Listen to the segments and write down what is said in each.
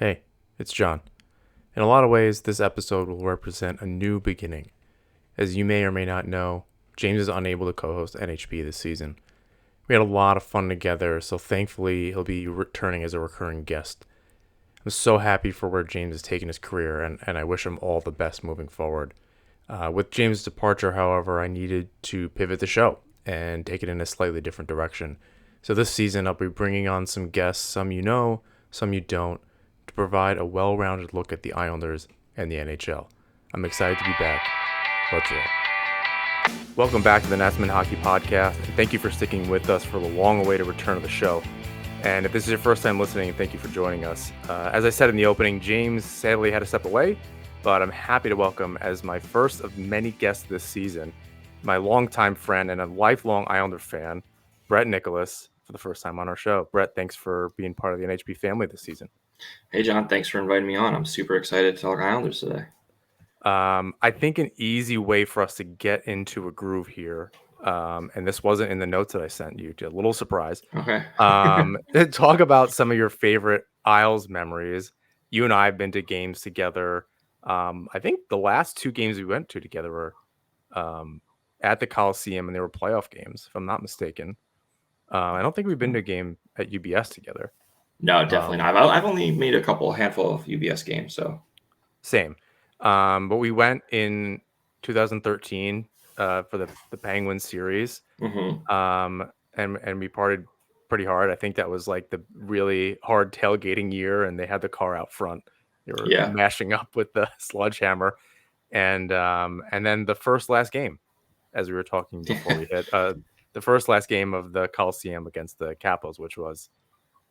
Hey, it's John. In a lot of ways, this episode will represent a new beginning. As you may or may not know, James is unable to co host NHP this season. We had a lot of fun together, so thankfully he'll be returning as a recurring guest. I'm so happy for where James has taken his career, and I wish him all the best moving forward. With James' departure, however, I needed to pivot the show and take it in a slightly different direction. So this season, I'll be bringing on some guests, some you know, some you don't, to provide a well-rounded look at the Islanders and the NHL. I'm excited to be back. Let's roll. Welcome back to the Natsman Hockey Podcast, and thank you for sticking with us for the long-awaited return of the show. And if this is your first time listening, thank you for joining us. As I said in the opening, James sadly had to step away, but I'm happy to welcome as my first of many guests this season, my longtime friend and a lifelong Islander fan, Brett Nichols, for the first time on our show. Brett, thanks for being part of the NHP family this season. Hey, John, thanks for inviting me on. I'm super excited to talk Islanders today. I think an easy way for us to get into a groove here, and this wasn't in the notes that I sent you, a little surprise. Okay. Talk about some of your favorite Isles memories. You and I have been to games together. I think the last two games we went to together were at the Coliseum, and they were playoff games, if I'm not mistaken. I don't think we've been to a game at UBS together. No, definitely not. I've only made a handful of UBS games, so. Same. But we went in 2013 for the Penguins series. Mm-hmm. And we partied pretty hard. I think that was like the really hard tailgating year, and they had the car out front. They were mashing up with the sledgehammer. And then the last game, as we were talking before we hit, the last game of the Coliseum against the Capitals, which was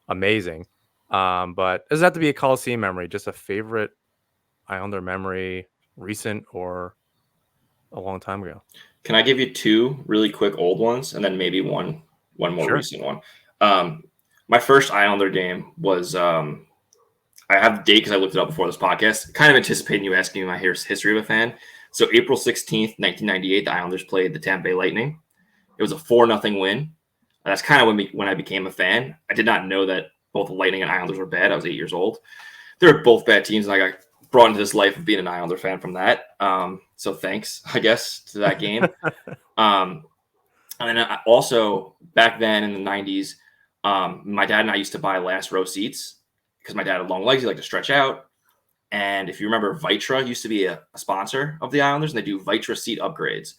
amazing. But does it have to be a Coliseum memory? Just a favorite Islander memory, recent or a long time ago? Can I give you two really quick old ones and then maybe one more Sure. recent one? My first Islander game was I have the date because I looked it up before this podcast. Kind of anticipating you asking me my history of a fan. So April 16th, 1998, the Islanders played the Tampa Bay Lightning. It was a 4-0 win. That's kind of when I became a fan. I did not know that both the Lightning and Islanders were bad. I was 8 years old. They were both bad teams, and I got brought into this life of being an Islander fan from that. So thanks, I guess, to that game. And then also back then in the 90s, my dad and I used to buy last row seats because my dad had long legs. He liked to stretch out. And if you remember, Vitra used to be a sponsor of the Islanders, and they do Vitra seat upgrades.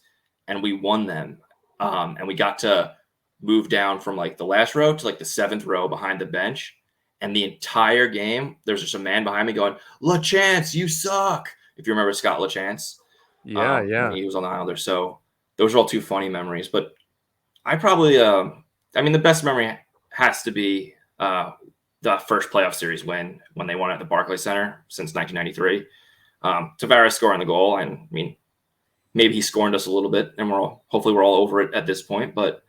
And we won them. And we got to move down from like the last row to like the 7th row behind the bench. And the entire game, there's just a man behind me going, LaChance, you suck. If you remember Scott LaChance. Yeah. He was on the Islanders. So those are all two funny memories. But I probably, the best memory has to be the first playoff series when they won at the Barclays Center since 1993. Tavares scoring the goal. And I mean, maybe he scorned us a little bit, and hopefully we're all over it at this point. But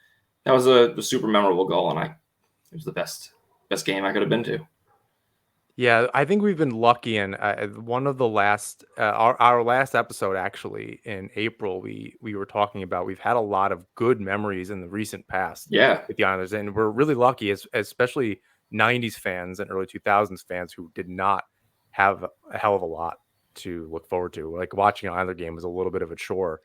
that was a super memorable goal, and it was the best game I could have been to. Yeah, I think we've been lucky, and one of the last our last episode actually in April, we were talking about we've had a lot of good memories in the recent past. Yeah, with the Islanders, and we're really lucky, especially 90s fans and early 2000s fans who did not have a hell of a lot to look forward to. Like watching an Islander game was a little bit of a chore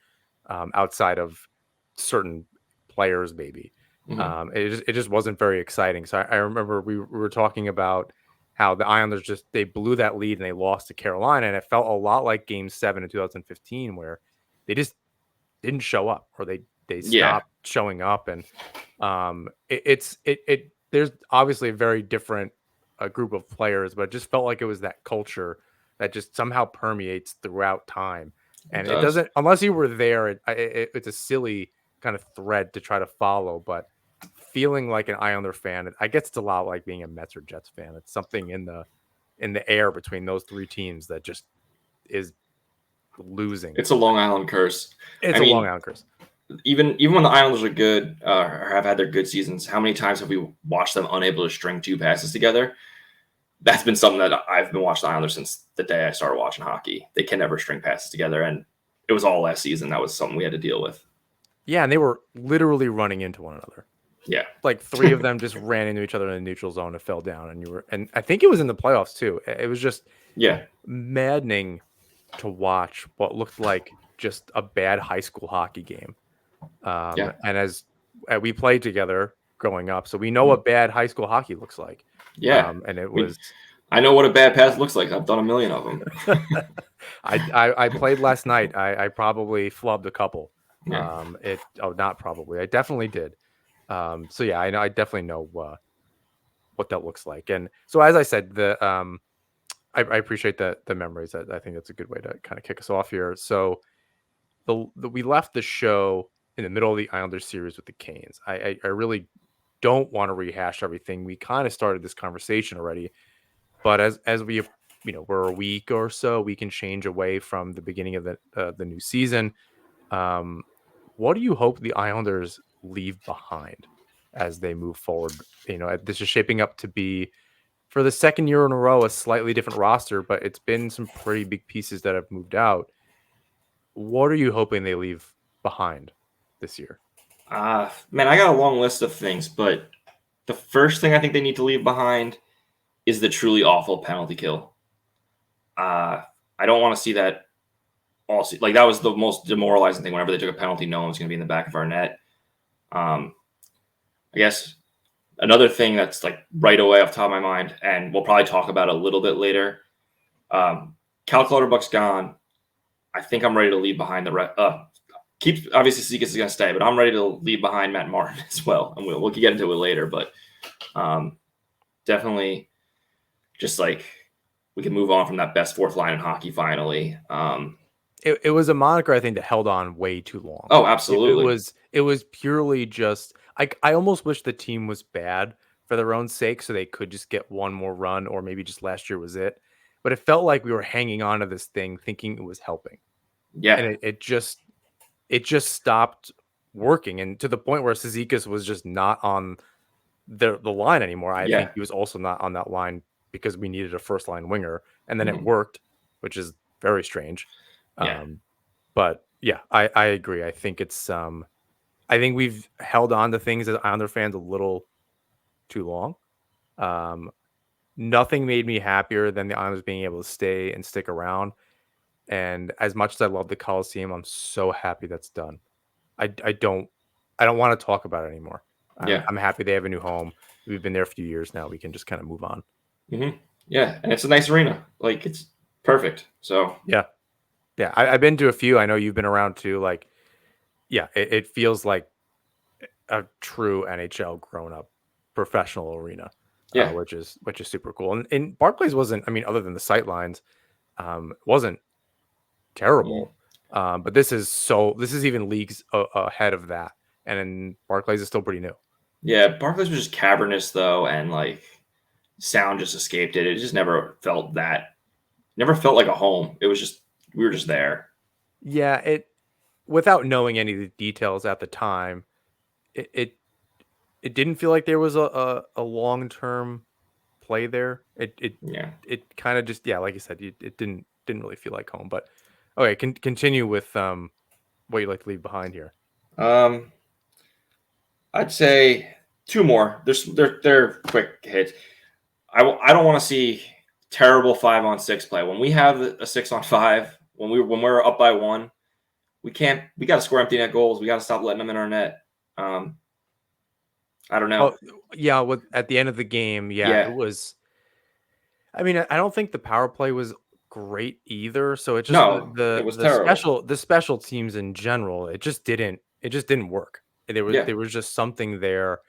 outside of certain players, maybe. Mm-hmm. It just wasn't very exciting. So I remember we were talking about how the Islanders they blew that lead and they lost to Carolina, and it felt a lot like Game 7 in 2015, where they just didn't show up, or they stopped showing up, and there's obviously a very different group of players, but it just felt like it was that culture that just somehow permeates throughout time, and it doesn't unless you were there. It's a silly kind of thread to try to follow, but feeling like an Islander fan, I guess it's a lot like being a Mets or Jets fan. It's something in the air between those three teams that just is losing. It's a Long Island curse. Long Island curse. Even when the Islanders are good or have had their good seasons, how many times have we watched them unable to string two passes together? That's been something that I've been watching the Islanders since the day I started watching hockey. They can never string passes together, and it was all last season. That was something we had to deal with. Yeah, and they were literally running into one another. Yeah. Like 3 of them just ran into each other in the neutral zone and fell down, and I think it was in the playoffs too. It was just Yeah. maddening to watch what looked like just a bad high school hockey game. Yeah. And as we played together growing up, so we know Mhm. what bad high school hockey looks like. Yeah. And it I mean, was I know what a bad pass looks like. I've done a million of them. I played last night. I probably flubbed a couple. Yeah. Not probably. I definitely did. So yeah, I definitely know what that looks like. And so as I said, I appreciate the memories. I think that's a good way to kind of kick us off here. So we left the show in the middle of the Islanders series with the Canes. I really don't want to rehash everything. We kind of started this conversation already, but as we we're a week or so, we can change away from the beginning of the new season. Um, what do you hope the Islanders leave behind as they move forward? This is shaping up to be, for the second year in a row, a slightly different roster, but it's been some pretty big pieces that have moved out. What are you hoping they leave behind this year? Man, I got a long list of things, but the first thing I think they need to leave behind is the truly awful penalty kill. I don't want to see that like that was the most demoralizing thing. Whenever they took a penalty, no one was going to be in the back of our net. Um, I guess another thing that's like right away off the top of my mind, and we'll probably talk about it a little bit later. Cal Clutterbuck's gone. I think I'm ready to leave behind keep obviously Seekis is going to stay, but I'm ready to leave behind Matt Martin as well, and we'll get into it later. But definitely, just like we can move on from that best fourth line in hockey finally. It was a moniker, I think, that held on way too long. Oh, It absolutely. was purely just, I almost wish the team was bad for their own sake, so they could just get one more run, or maybe just last year was it. But it felt like we were hanging on to this thing, thinking it was helping, and Yeah, it just stopped working, and to the point where Cizikas was just not on the line anymore. I think yeah. he was also not on that line because we needed a first line winger, and then it Mhm. worked, which is very strange. Yeah, Um, but yeah, I agree. I think we've held on to things as Islander fans a little too long. Um, Nothing made me happier than the Islanders being able to stay and stick around. And as much as I love the Coliseum, I'm so happy that's done. I don't want to talk about it anymore. I'm yeah. I'm happy they have a new home. We've been there a few years now. We can just kind of move on. Hmm. Yeah, and it's a nice arena. Like it's perfect. So Yeah. Yeah. I've been to a few. I know you've been around too. Like, yeah, it feels like a true NHL grown up professional arena, yeah, which is super cool. And Barclays wasn't, I mean, other than the sight lines, wasn't mhm. terrible. But this is even leagues ahead of that. And then Barclays is still pretty new. Yeah. Barclays was just cavernous though, and like sound just escaped it. It just never felt like a home. It was just we were just there. Yeah, without knowing any of the details at the time, it it didn't feel like there was a long term play there. Yeah. It kind of just, yeah, like you said, it didn't really feel like home. But okay, continue with what you'd like to leave behind here. Um, I'd say two more. They're quick hits. I don't want to see terrible 5-on-6 play. When we have a 6-on-5, when we're up by one, we can't. We got to score empty net goals. We got to stop letting them in our net. Um, I don't know. Oh yeah, with at the end of the game, yeah, it Yeah, was. I mean, I don't think the power play was great either. So it just no, it was the terrible. special teams in general, it just didn't work. Yeah, There was just something there.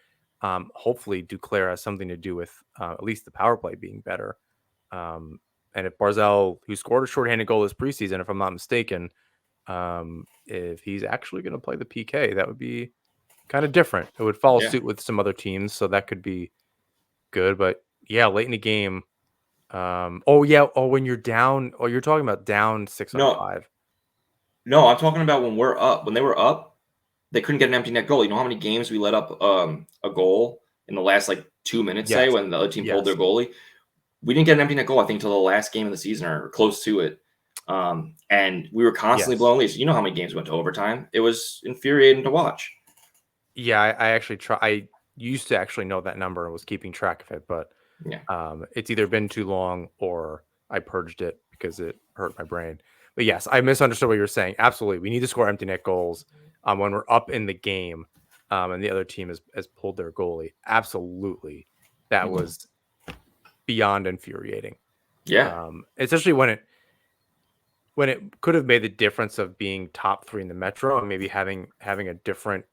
Hopefully Duclair has something to do with at least the power play being better. Um, and if Barzell, who scored a shorthanded goal this preseason, if I'm not mistaken, if he's actually going to play the PK, that would be kind of different. It would follow yeah. suit with some other teams, so that could be good. But yeah, late in the game, oh yeah, oh when you're down, oh you're talking about down six on No, five. no. I'm talking about when we're up. When they were up, they couldn't get an empty net goal. You know how many games we let up a goal in the last like 2 minutes, say, Yes, when the other team pulled their yes, goally. We didn't get an empty net goal, I think, until the last game of the season or close to it. And we were constantly yes. blowing leads. You know how many games went to overtime? It was infuriating to watch. Yeah, I actually try. used to actually know that number and was keeping track of it, but Yeah. it's either been too long or I purged it because it hurt my brain. But yes, I misunderstood what you were saying. Absolutely, we need to score empty net goals when we're up in the game, and the other team has pulled their goalie. Absolutely, that Mhm. was beyond infuriating. Yeah. Especially when it could have made the difference of being top three in the Metro and maybe having a different,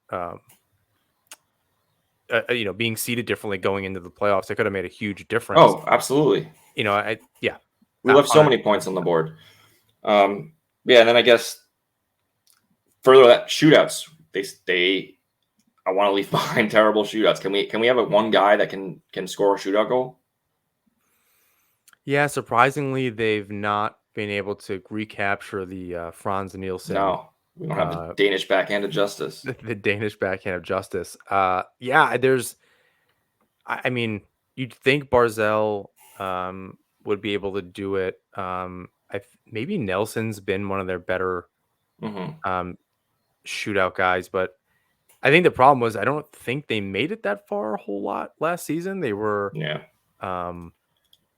being seated differently going into the playoffs. It could have made a huge difference. Oh, absolutely. Yeah, We left so many points on the 100%. board. Yeah, and then I guess further that shootouts. They I want to leave behind terrible shootouts. Can we have a one guy that can score a shootout goal? Yeah, surprisingly, they've not been able to recapture the Franz Nielsen, No, we don't have the uh, Danish backhanded justice. the Danish backhand of justice. Yeah, I mean, you'd think Barzell would be able to do it. Maybe Nelson's been one of their better Hmm. um, shootout guys, but I think the problem was I don't think they made it that far a whole lot last season. Yeah. Um,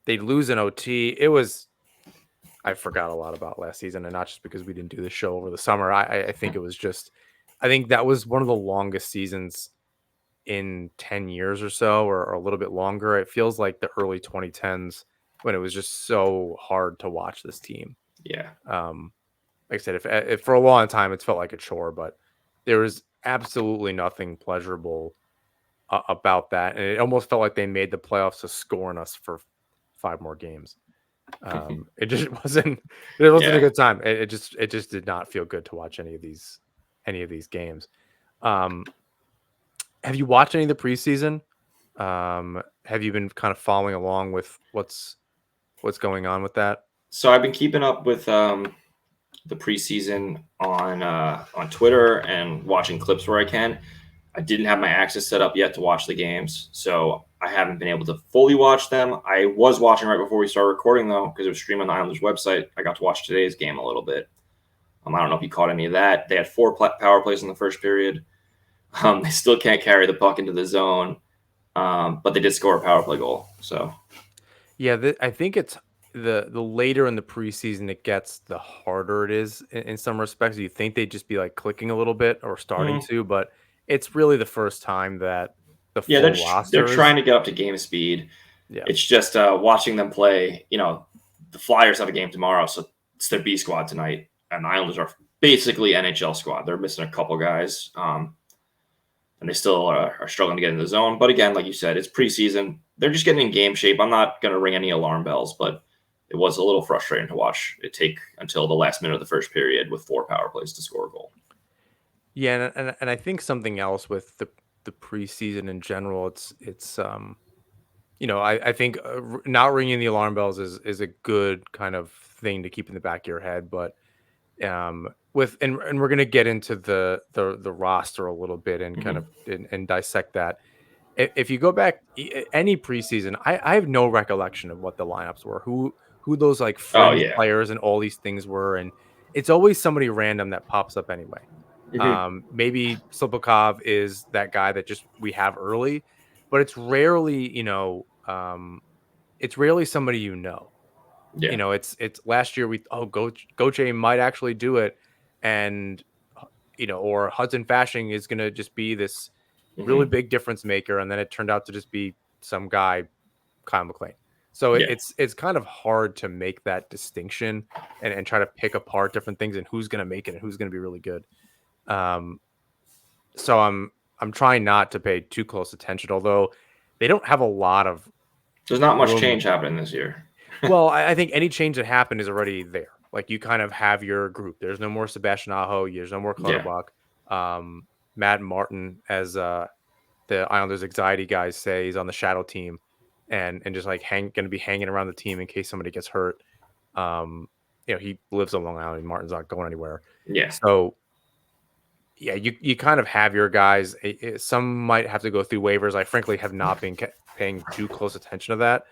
they'd lose an OT. It was I forgot a lot about last season, and not just because we didn't do the show over the summer. I think it was just, I think that was one of the longest seasons in 10 years or so, or a little bit longer. It feels like the early 2010s when it was just so hard to watch this team. Yeah. Um, like I said, if for a long time it's felt like a chore, but there was absolutely nothing pleasurable about that, and it almost felt like they made the playoffs to scorn us for 5 more games. It just wasn't a Yeah. good time. It just did not feel good to watch any of these games. Um, have you watched any of the preseason? Have you been kind of following along with what's going on with that? So I've been keeping up with the preseason on Twitter and watching clips where I can. I didn't have my access set up yet to watch the games, so I haven't been able to fully watch them. I was watching right before we started recording though, because it was streamed on the Islanders website. I got to watch today's game a little bit. I don't know if you caught any of that. They had four power plays in the first period. They still can't carry the puck into the zone, but they did score a power play goal. So Yeah, I think it's the later in the preseason it gets, the harder it is in some respects. You think they'd just be like clicking a little bit or starting mm, to, but it's really the first time that the yeah, full they're roster is. trying to get up to game speed. Yeah. It's just watching them play. The Flyers have a game tomorrow, so it's their B squad tonight, and the Islanders are basically NHL squad. They're missing a couple guys, and they still are struggling to get in the zone. But again, like you said, it's preseason. They're just getting in game shape. I'm not going to ring any alarm bells, but it was a little frustrating to watch it take until the last minute of the first period with four power plays to score a goal. Yeah, and I think something else with the preseason in general, I think not ringing the alarm bells is a good kind of thing to keep in the back of your head, but with and we're gonna get into the roster a little bit and kind Mm-hmm. of and dissect that. If you go back any preseason, I have no recollection of what the lineups were, who those like Oh fringe yeah. players and all these things were, and it's always somebody random that pops up anyway. Mm-hmm. Maybe Slipokov is that guy that just we have early, but it's rarely, it's rarely somebody you know. Yeah. It's last year Goche might actually do it, and or Hudson Fashing is gonna just be this really Mm-hmm. big difference maker, and then it turned out to just be some guy, Kyle McLean. So Yeah. it's kind of hard to make that distinction and try to pick apart different things and who's gonna make it and who's gonna be really good. Um, so I'm trying not to pay too close attention, although they don't have a lot of There's not much room. change happening this year. Well, I think any change that happened is already there. Like you kind of have your group. There's no more Sebastian Aho. There's no more Yeah. Clutterbuck. Matt Martin, as the Islanders anxiety guys say, he's on the shadow team, and just like going to be hanging around the team in case somebody gets hurt. Um, he lives on Long Island. Martin's not going anywhere. Yeah. So yeah, you kind of have your guys. Some might have to go through waivers. I frankly have not been paying too close attention to that.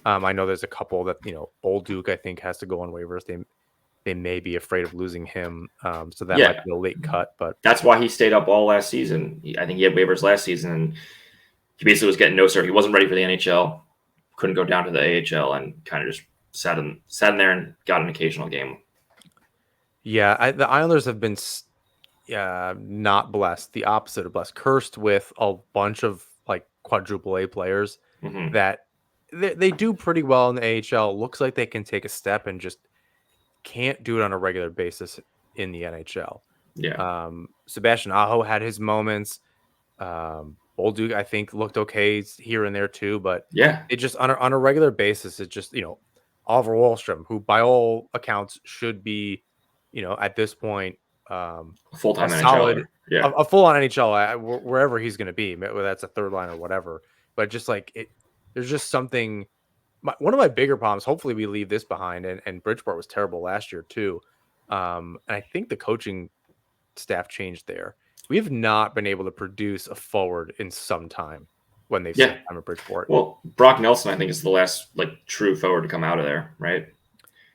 I know there's a couple that Old Duke I think has to go on waivers. They may be afraid of losing him, so that might Yeah. be a late cut. But That's why he stayed up all last season. I think he had waivers last season, and he basically was getting no service. He wasn't ready for the NHL, couldn't go down to the AHL, and kind of just sat in there and got an occasional game. Yeah, the Islanders have been not blessed, the opposite of blessed, cursed with a bunch of like quadruple A players Mm-hmm. that they do pretty well in the AHL. Looks like they can take a step and just can't do it on a regular basis in the NHL. Yeah. Sebastian Aho had his moments. Bolduc, I think, looked okay here and there too, but Yeah. it just on a regular basis, it just, Oliver Wahlstrom, who by all accounts should be, at this point, a Full-time solid, NHLer. Yeah. a full on NHL wherever he's going to be, whether that's a third line or whatever. But just like there's just something. One of my bigger problems. Hopefully, we leave this behind. And Bridgeport was terrible last year too. And I think the coaching staff changed there. We have not been able to produce a forward in some time when they've spent time at Bridgeport. Well, Brock Nelson, I think, is the last like true forward to come out of there, right?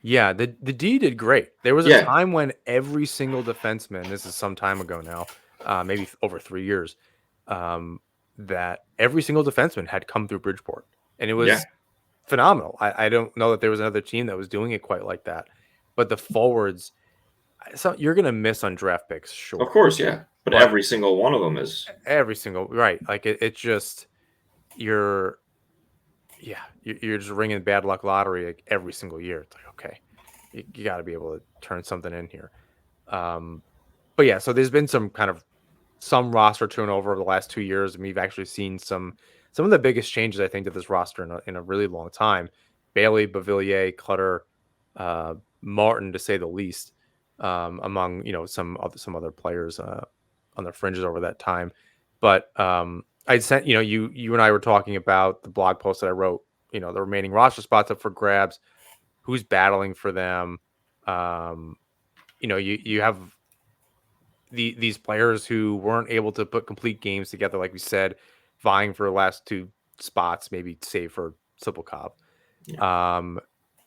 Yeah, the D did great. There was a time when every single defenseman, this is some time ago now, maybe over 3 years, that every single defenseman had come through Bridgeport, and it was phenomenal. I don't know that there was another team that was doing it quite like that, but the forwards, so you're gonna miss on draft picks, sure, Of course, yeah, but every single one of them is right. Like it just you're just ringing bad luck lottery like every single year. It's like, okay, you got to be able to turn something in here. But yeah, so there's been some roster turnover over the last 2 years, and we've actually seen some of the biggest changes I think to this roster in a really long time. Bailey, Beauvillier, Clutter, Martin, to say the least, among some other players on the fringes over that time. But I sent you and I were talking about the blog post that I wrote. The remaining roster spots up for grabs. Who's battling for them? You have these players who weren't able to put complete games together, like we said, vying for the last 2 spots, maybe save for Sipelkov.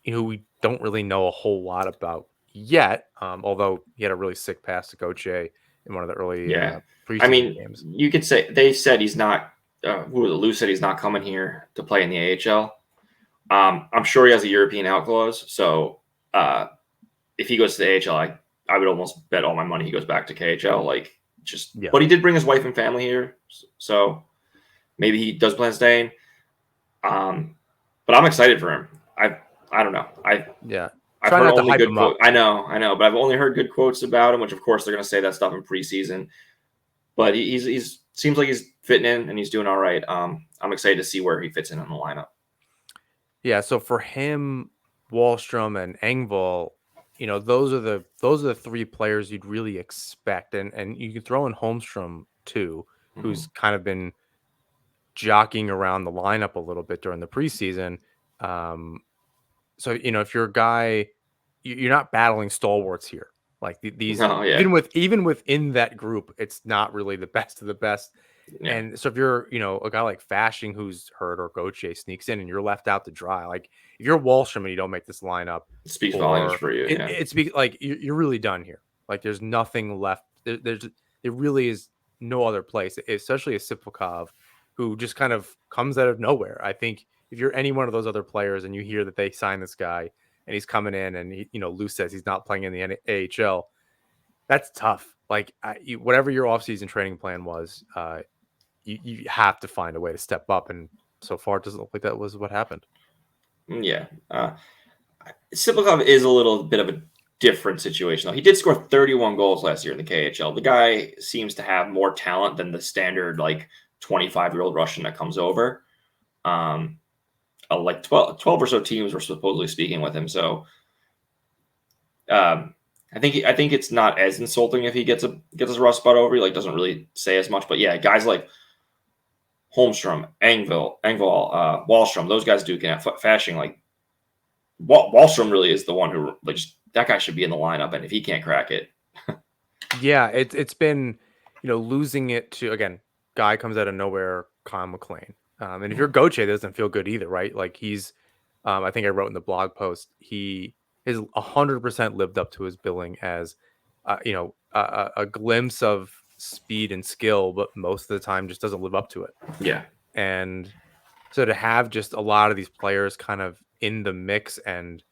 We don't really know a whole lot about yet, although he had a really sick pass to Gauthier in one of the early preseason games. You could say they said he's not. Lou said he's not coming here to play in the AHL. I'm sure he has a European out clause, so if he goes to the AHL, I would almost bet all my money he goes back to KHL. But he did bring his wife and family here, so maybe he does plan on staying. But I'm excited for him. I don't know. I've heard only good quotes. I know, but I've only heard good quotes about him, which of course they're going to say that stuff in preseason. But he's seems like he's fitting in and he's doing all right. I'm excited to see where he fits in the lineup. Yeah, so for him, Wahlstrom and Engvall, those are the 3 players you'd really expect, and you can throw in Holmstrom too, who's kind of been jockeying around the lineup a little bit during the preseason. So if you're a guy, you're not battling stalwarts here. Like these, even within that group, it's not really the best of the best. Yeah. And so if you're, a guy like Fashing who's hurt, or Gauthier sneaks in and you're left out to dry, like if you're Wahlstrom and you don't make this lineup, it speaks volumes for you. It's like you're really done here. Like there's nothing left. There really is no other place, especially a Sipelkov, who just kind of comes out of nowhere. I think if you're any one of those other players and you hear that they signed this guy and he's coming in and Lou says he's not playing in the AHL, that's tough. Like whatever your offseason training plan was, you have to find a way to step up. And so far, it doesn't look like that was what happened. Yeah. Sipelkov is a little bit of a different situation, though. He did score 31 goals last year in the KHL. The guy seems to have more talent than the standard, 25-year-old Russian that comes over. 12 or so teams were supposedly speaking with him. So I think it's not as insulting if he gets his rough spot over. He doesn't really say as much. But yeah, guys like Holmstrom, Engvall, Wahlstrom, those guys do can have Fashing. Wahlstrom really is the one who that guy should be in the lineup, and if he can't crack it, yeah, it's been losing it to, again, guy comes out of nowhere, Kyle McLean, and if you're Gauthier, that doesn't feel good either, right? Like he's, I think I wrote in the blog post, he has 100% lived up to his billing as, a glimpse of speed and skill, but most of the time just doesn't live up to it. Yeah. And so to have just a lot of these players kind of in the mix, and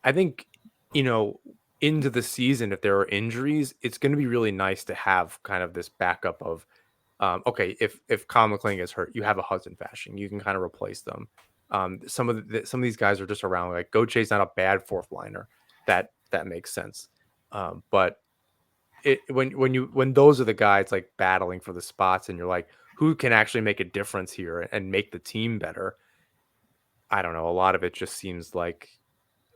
I think, into the season, if there are injuries, it's going to be really nice to have kind of this backup of, okay, if Kyle McLean gets hurt, you have a Hudson Fashing, you can kind of replace them. Some of these guys are just around. Like Goche's not a bad fourth liner. That makes sense. But when those are the guys like battling for the spots, and you're like, who can actually make a difference here and make the team better? I don't know. A lot of it just seems like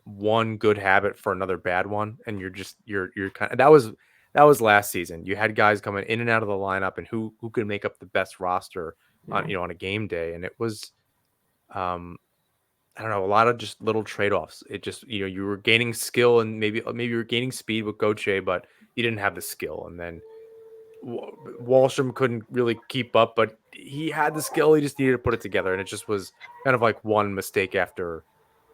one good habit for another bad one, and you're kind of that was last season. You had guys coming in and out of the lineup, and who could make up the best roster on Mhm. on a game day, and it was um I don't know, a lot of just little trade-offs. It just, you were gaining skill, and maybe you were gaining speed with Goche, but you didn't have the skill. And then Wallstrom couldn't really keep up, but he had the skill. He just needed to put it together, and it just was kind of like one mistake after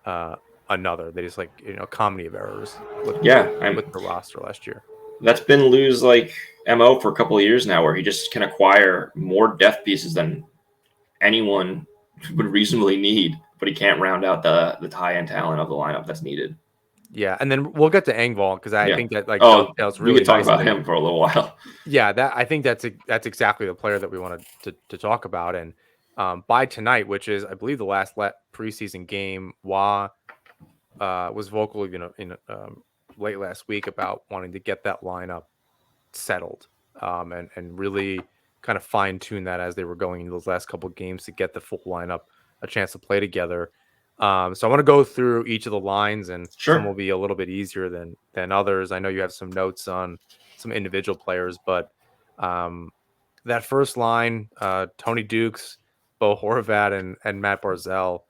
uh, another. They just, like, comedy of errors Yeah, with the roster last year. that's been Lou's like MO for a couple of years now, where he just can acquire more depth pieces than anyone would reasonably need, but he can't round out the high end talent of the lineup that's needed. Yeah, and then we'll get to Engvall because I Yeah. think that, like, Oh, dovetails we really could talk about nicely. him for a little while. Yeah, that I think that's exactly the player that we wanted to talk about. And by tonight, which is, I believe, the last preseason game, Wah was vocal, late last week about wanting to get that lineup settled, and really kind of fine tune that as they were going into those last couple of games to get the full lineup a chance to play together. So I want to go through each of the lines, and some will Sure. be a little bit easier than others. I know you have some notes on some individual players, but um, that first line, Tony Dukes, Bo Horvat, and Matt Barzell,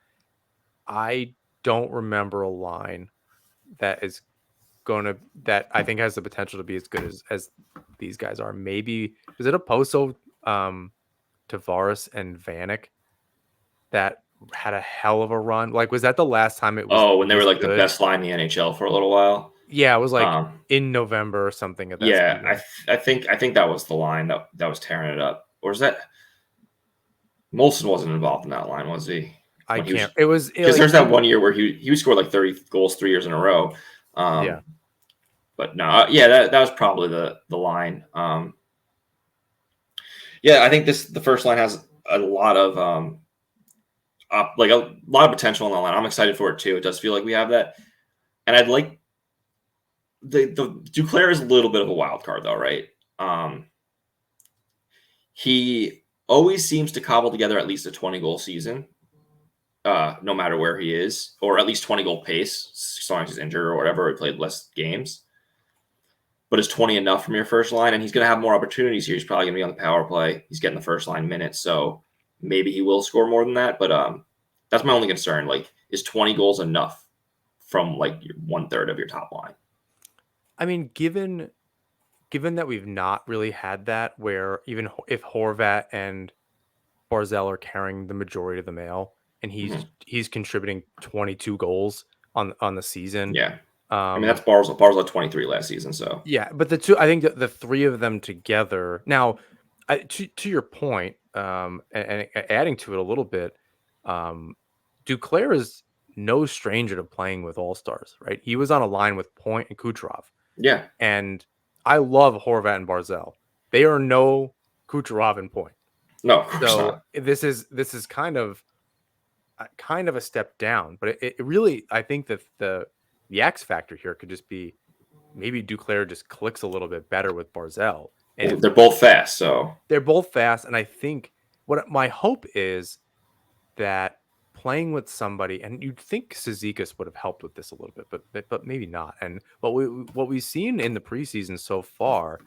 I don't remember a line that is that I think has the potential to be as good as these guys are. Maybe was it Oposo, Tavares, and Vanek that had a hell of a run? Like, was that the last time it was Oh, when they were this like the good? best line in the NHL for a little while. Yeah, it was like Um, in November or something of that yeah, season. I think that was the line that was tearing it up. Or is that Molson wasn't involved in that line, was he? I When he can't. was It was because like there's that one year where he would score like 30 goals 3 years in a row. yeah. Um, but no, yeah, that was probably the line. Yeah, I think the first line has a lot of like a lot of potential in the line. I'm excited for it too. It does feel like we have that, and I'd like the Duclair is a little bit of a wild card though, right? Um, he always seems to cobble together at least a 20 goal season, no matter where he is, or at least 20 goal pace, as long as he's injured or whatever. He played less games, but is 20 enough from your first line? And he's going to have more opportunities here. He's probably going to be on the power play. He's getting the first line minutes, so maybe he will score more than that. But that's my only concern. Like, is 20 goals enough from like one third of your top line? I mean, given that we've not really had that, where even if Horvat and Barzell are carrying the majority of the mail, and Mhm. he's contributing 22 goals on the season. Yeah, I mean Um, that's Barzal 23 last season. So yeah, but I think that the three of them together. Now, to your point, and adding to it a little bit, um, Duclair is no stranger to playing with all stars, right? He was on a line with Point and Kucherov, yeah, and I love Horvat and Barzell. They are no Kucherov and Point. no, of course So not. this is kind of a step down, but it really, I think that the X factor here could just be maybe Duclair just clicks a little bit better with Barzell. And Well, if they're both fast, so they're both fast, and I think what my hope is that playing with somebody, and you'd think Cizikas would have helped with this a little bit, but maybe not. And what we've seen in the preseason so far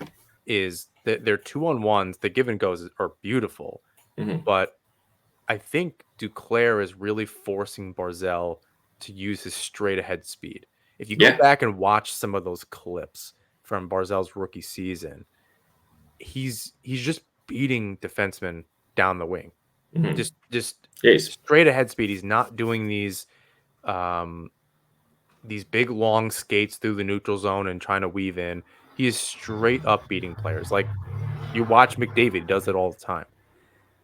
is that their 2-on-1s, the give and goes are beautiful, mhm. but I think Duclair is really forcing Barzell to use his straight ahead speed. If you go Yeah, back and watch some of those clips from Barzell's rookie season, he's just beating defensemen down the wing. mhm. Just Yeah, straight ahead speed. He's not doing um these big long skates through the neutral zone and trying to weave in. He is straight up beating players. Like, you watch McDavid, he does it all the time.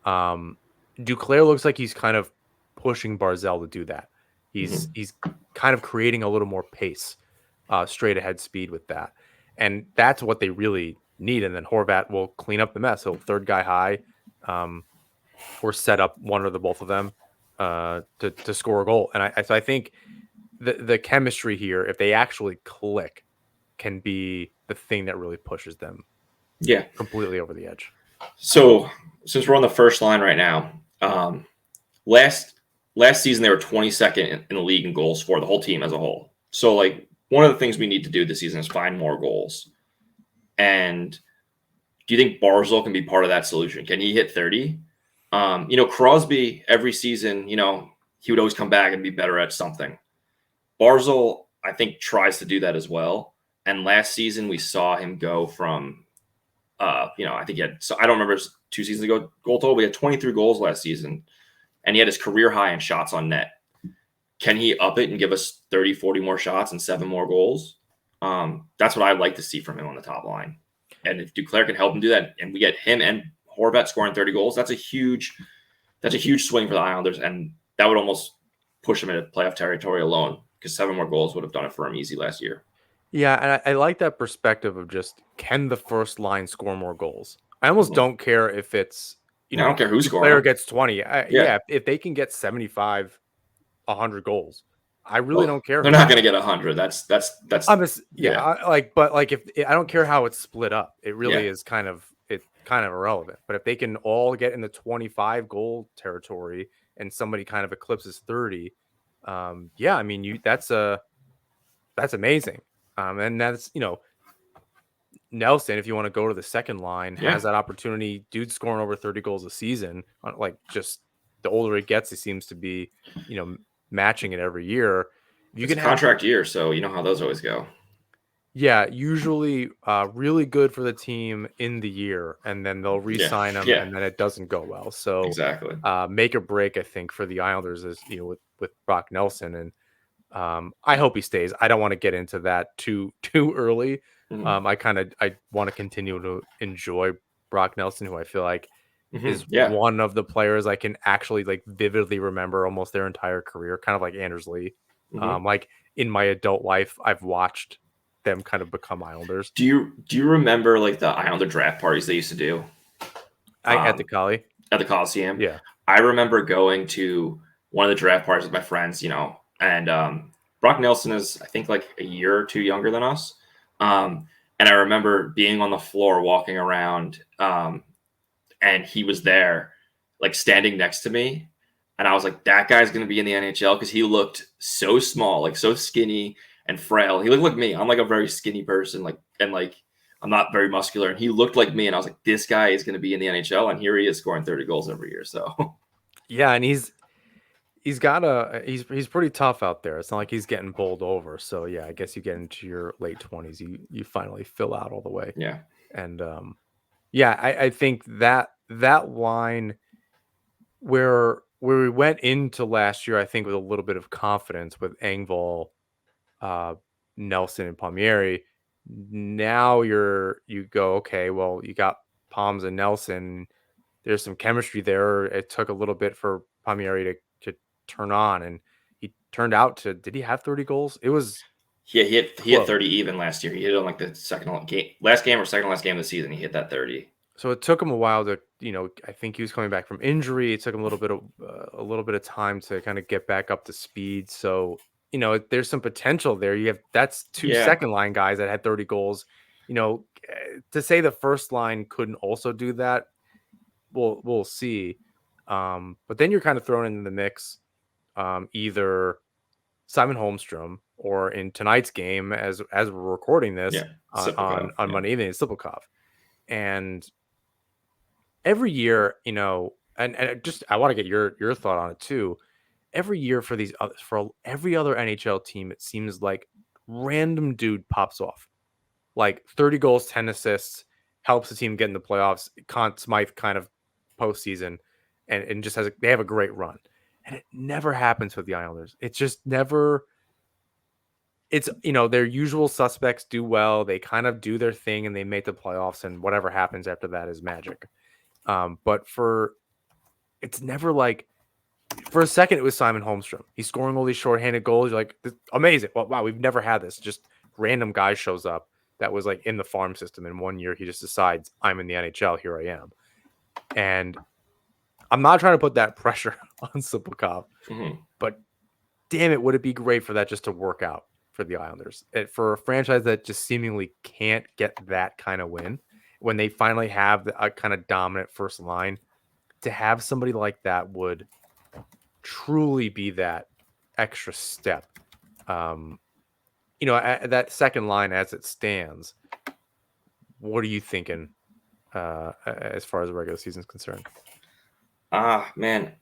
Um Duclair looks like he's kind of pushing Barzell to do that. Mhm. He's kind of creating a little more pace, straight ahead speed with that, and that's what they really need. And then Horvat will clean up the mess. He'll third guy high, um, or set up one or the both of them to score a goal. And I think the chemistry here, if they actually click, can be the thing that really pushes them Yeah. completely over the edge. So since we're on the first line right now, last last season they were 22nd in the league in goals for the whole team as a whole. So like one of the things we need to do this season is find more goals. And do you think Barzal can be part of that solution? Can he hit 30? Crosby every season, he would always come back and be better at something. Barzal, I think, tries to do that as well. And last season we saw him go from I think he had, so I don't remember 2 seasons ago goal total, but he had 23 goals last season and he had his career high in shots on net. Can he up it and give us 30, 40 more shots and 7 more goals? That's what I'd like to see from him on the top line. And if Duclair can help him do that and we get him and Horvat scoring 30 goals, that's a huge swing for the Islanders. And that would almost push him into playoff territory alone because 7 more goals would have done it for him easy last year. Yeah, and I like that perspective of just, can the first line score more goals? I almost Mhm. don't care if it's, I don't care who's the scoring player them. gets 20. Yeah. Yeah, if they can get 75, 100 goals, I really Well, don't care they're who not it going to is. get 100. That's I'm just, yeah, yeah. but like, if I don't care how it's split up, it really Yeah. is kind of irrelevant. But if they can all get in the 25 goal territory and somebody kind of eclipses 30, yeah, I mean, that's amazing. And that's, Nelson, if you want to go to the second line, Yeah. has that opportunity. Dude's scoring over 30 goals a season. Like, just the older he gets, he seems to be, matching it every year. If you It's can a have, contract year, so you know how those always go. yeah, usually really good for the team in the year, and then they'll Yeah. re-sign him, Yeah. and then it doesn't go well. So Exactly. make or break, I think, for the Islanders is, with Brock Nelson, and I hope he stays. I don't want to get into that too early. Hmm. I want to continue to enjoy Brock Nelson, who I feel like Hmm. is Yeah. one of the players I can actually like vividly remember almost their entire career, kind of like Anders Lee. Hmm. Like, in my adult life, I've watched them kind of become Islanders. Do you remember like the Islander draft parties they used to do I at the um, Cali, at the Coliseum? yeah, I remember going to one of the draft parties with my friends, and Brock Nelson is I think like a year or two younger than us. Um, and I remember being on the floor walking around, and he was there, like standing next to me. And I was like, that guy's going to be in the NHL because he looked so small, like so skinny and frail. He looked like me. I'm like a very skinny person, like I'm not very muscular. And he looked like me. And I was like, this guy is going to be in the NHL. And here he is scoring 30 goals every year. So, yeah, and he's pretty tough out there. It's not like he's getting bowled over. So yeah, I guess you get into your late 20s, you finally fill out all the way. yeah. And yeah, I think that line where we went into last year, I think with a little bit of confidence with Engvall, uh, Nelson, and Palmieri. Now you go, okay, well, you got Palms and Nelson. There's some chemistry there. It took a little bit for Palmieri to turn on, and he turned out to. Did he have 30 goals? It was Yeah, he hit close. 30 even last year. He hit it on like the last game or second last game of the season. He hit that 30. So it took him a while to, I think he was coming back from injury. It took him a little bit of time to kind of get back up to speed. So, there's some potential there. That's two Yeah. second line guys that had 30 goals. To say the first line couldn't also do that, we'll see. But then you're kind of thrown into the mix, either Simon Holmstrom, or in tonight's game, as we're recording this, Yeah. on on, Siplikov. on Yeah. Monday evening, Slipokov. And every year, and just I want to get your thought on it too. Every year for these others, for every other NHL team, it seems like random dude pops off, like 30 goals, 10 assists, helps the team get in the playoffs. Conn Smythe kind of postseason, and just they have a great run, and it never happens with the Islanders. It's just never. It's their usual suspects do well. They kind of do their thing and they make the playoffs, and whatever happens after that is magic. But it's never like, for a second, it was Simon Holmstrom. He's scoring all these shorthanded goals. You're like, amazing. Well, wow, we've never had this. Just random guy shows up that was like in the farm system. And 1 year, he just decides, I'm in the NHL. Here I am. And I'm not trying to put that pressure on Siplikov, but damn it, would it be great for that just to work out for the Islanders? For a franchise that just seemingly can't get that kind of win, when they finally have a kind of dominant first line, to have somebody like that would truly be that extra step. That second line as it stands, what are you thinking as far as the regular season is concerned? Man,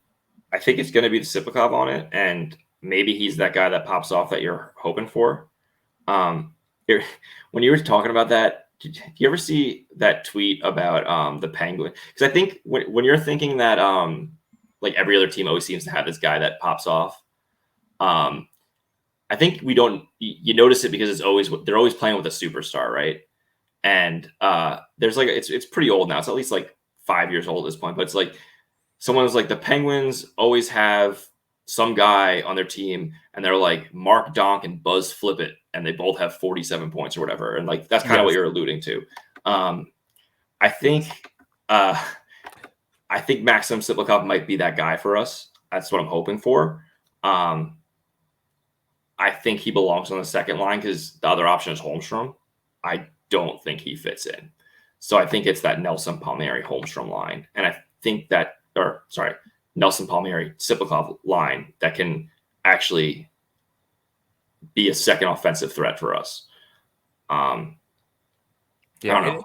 I think it's going to be the Siplikov on it, and maybe he's that guy that pops off that you're hoping for. When you were talking about that, did you ever see that tweet about the Penguin? Because I think when you're thinking that like every other team always seems to have this guy that pops off, I think you notice it because they're always playing with a superstar, right? And there's like it's pretty old now. It's at least like 5 years old at this point, but it's like someone's like the Penguins always have some guy on their team, and they're like Mark Donk and Buzz Flippett, and they both have 47 points or whatever. And like that's kind of what you're alluding to. I think Maxim Siplikov might be that guy for us. That's what I'm hoping for. I think he belongs on the second line because the other option is Holmstrom. I don't think he fits in. So I think it's that Nelson Palmieri Holmstrom line. And I think Nelson Palmieri Siplikov line that can actually be a second offensive threat for us. I don't know.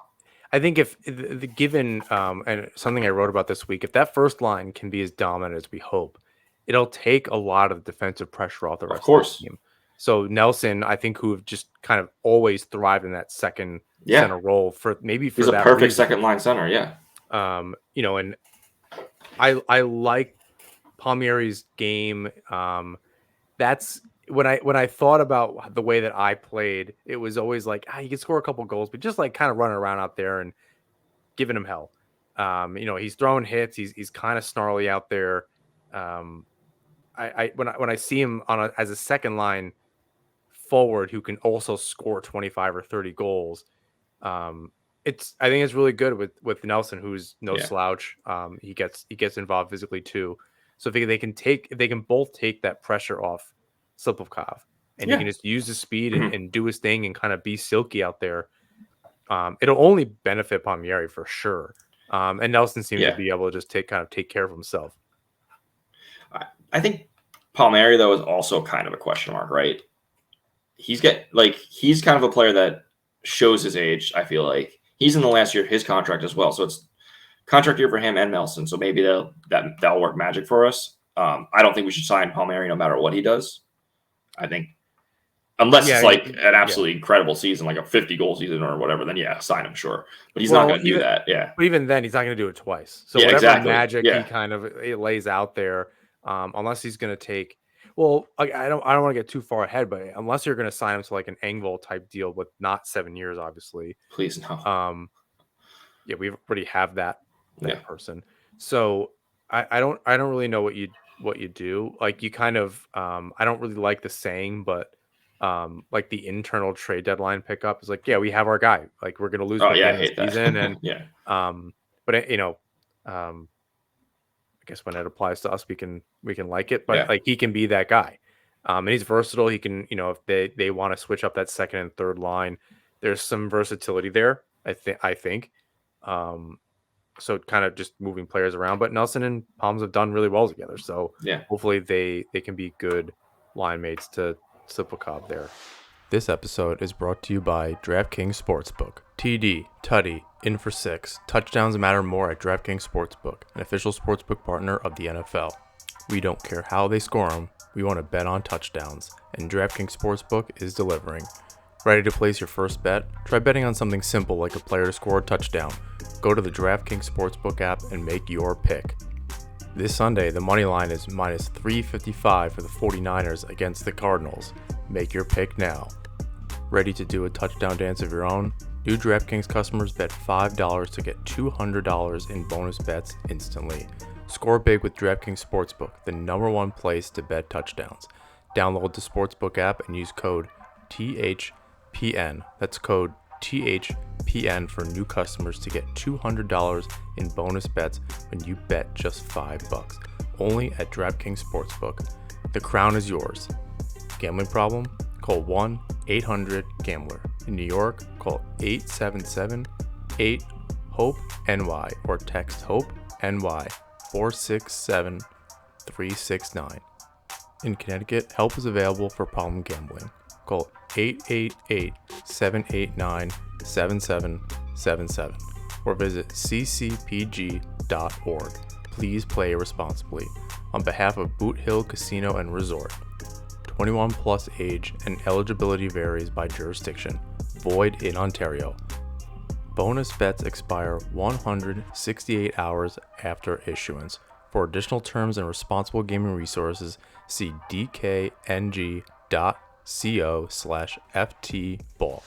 I think if the given and something I wrote about this week, if that first line can be as dominant as we hope, it'll take a lot of defensive pressure off the rest of the team. So Nelson, I think, who have just kind of always thrived in that second center role he's a perfect second line center. Yeah. And I like Palmieri's game. That's when I thought about the way that I played, it was always like, he can score a couple goals, but just like kind of running around out there and giving him hell. He's throwing hits. He's kind of snarly out there. When I see him as a second line forward who can also score 25 or 30 goals, I think it's really good with Nelson, who's no slouch. He gets involved physically too. So if they can both take that pressure off Siplikov, and he can just use his speed and do his thing and kind of be silky out there. It'll only benefit Palmieri for sure. And Nelson seems to be able to just take care of himself. I think Palmieri though is also kind of a question mark, right? He's kind of a player that shows his age. I feel like he's in the last year of his contract as well, so it's contract year for him and Nelson. So maybe that'll work magic for us. I don't think we should sign Palmieri no matter what he does. I think unless it's like an absolutely incredible season, like a 50-goal season or whatever, then sign him, sure. But he's not going to do that. Yeah. But even then, he's not going to do it twice. So whatever magic he kind of lays out there, unless he's going to take. Well, I don't want to get too far ahead, but unless you're going to sign him to like an Engvall type deal with not 7 years, obviously. Please no. We already have that person. So I don't really know what you do. Like you kind of I don't really like the saying, but like the internal trade deadline pickup is like, we have our guy. Like we're going to lose I hate that. season, and but I guess when it applies to us, we can like it, but like he can be that guy, and he's versatile. He can, if they want to switch up that second and third line, there's some versatility there. I think. So kind of just moving players around, but Nelson and Palms have done really well together. So hopefully they can be good line mates to Siplikov there. This episode is brought to you by DraftKings Sportsbook. TD, Tutty, in for 6. Touchdowns matter more at DraftKings Sportsbook, an official sportsbook partner of the NFL. We don't care how they score them. We want to bet on touchdowns, and DraftKings Sportsbook is delivering. Ready to place your first bet? Try betting on something simple like a player to score a touchdown. Go to the DraftKings Sportsbook app and make your pick. This Sunday, the money line is minus 355 for the 49ers against the Cardinals. Make your pick now. Ready to do a touchdown dance of your own? New DraftKings customers bet $5 to get $200 in bonus bets instantly. Score big with DraftKings Sportsbook, the #1 place to bet touchdowns. Download the Sportsbook app and use code THPN. That's code THPN for new customers to get $200 in bonus bets when you bet just $5. Only at DraftKings Sportsbook. The crown is yours. Gambling problem? Call 1-800-GAMBLER. In New York, call 877-8-HOPE-NY or text HOPE-NY 467-369. In Connecticut, help is available for problem gambling. Call 888-789-7777 or visit ccpg.org. Please play responsibly. On behalf of Boot Hill Casino and Resort. 21 plus age and eligibility varies by jurisdiction. Void in Ontario. Bonus bets expire 168 hours after issuance. For additional terms and responsible gaming resources, see dkng.co/ftball.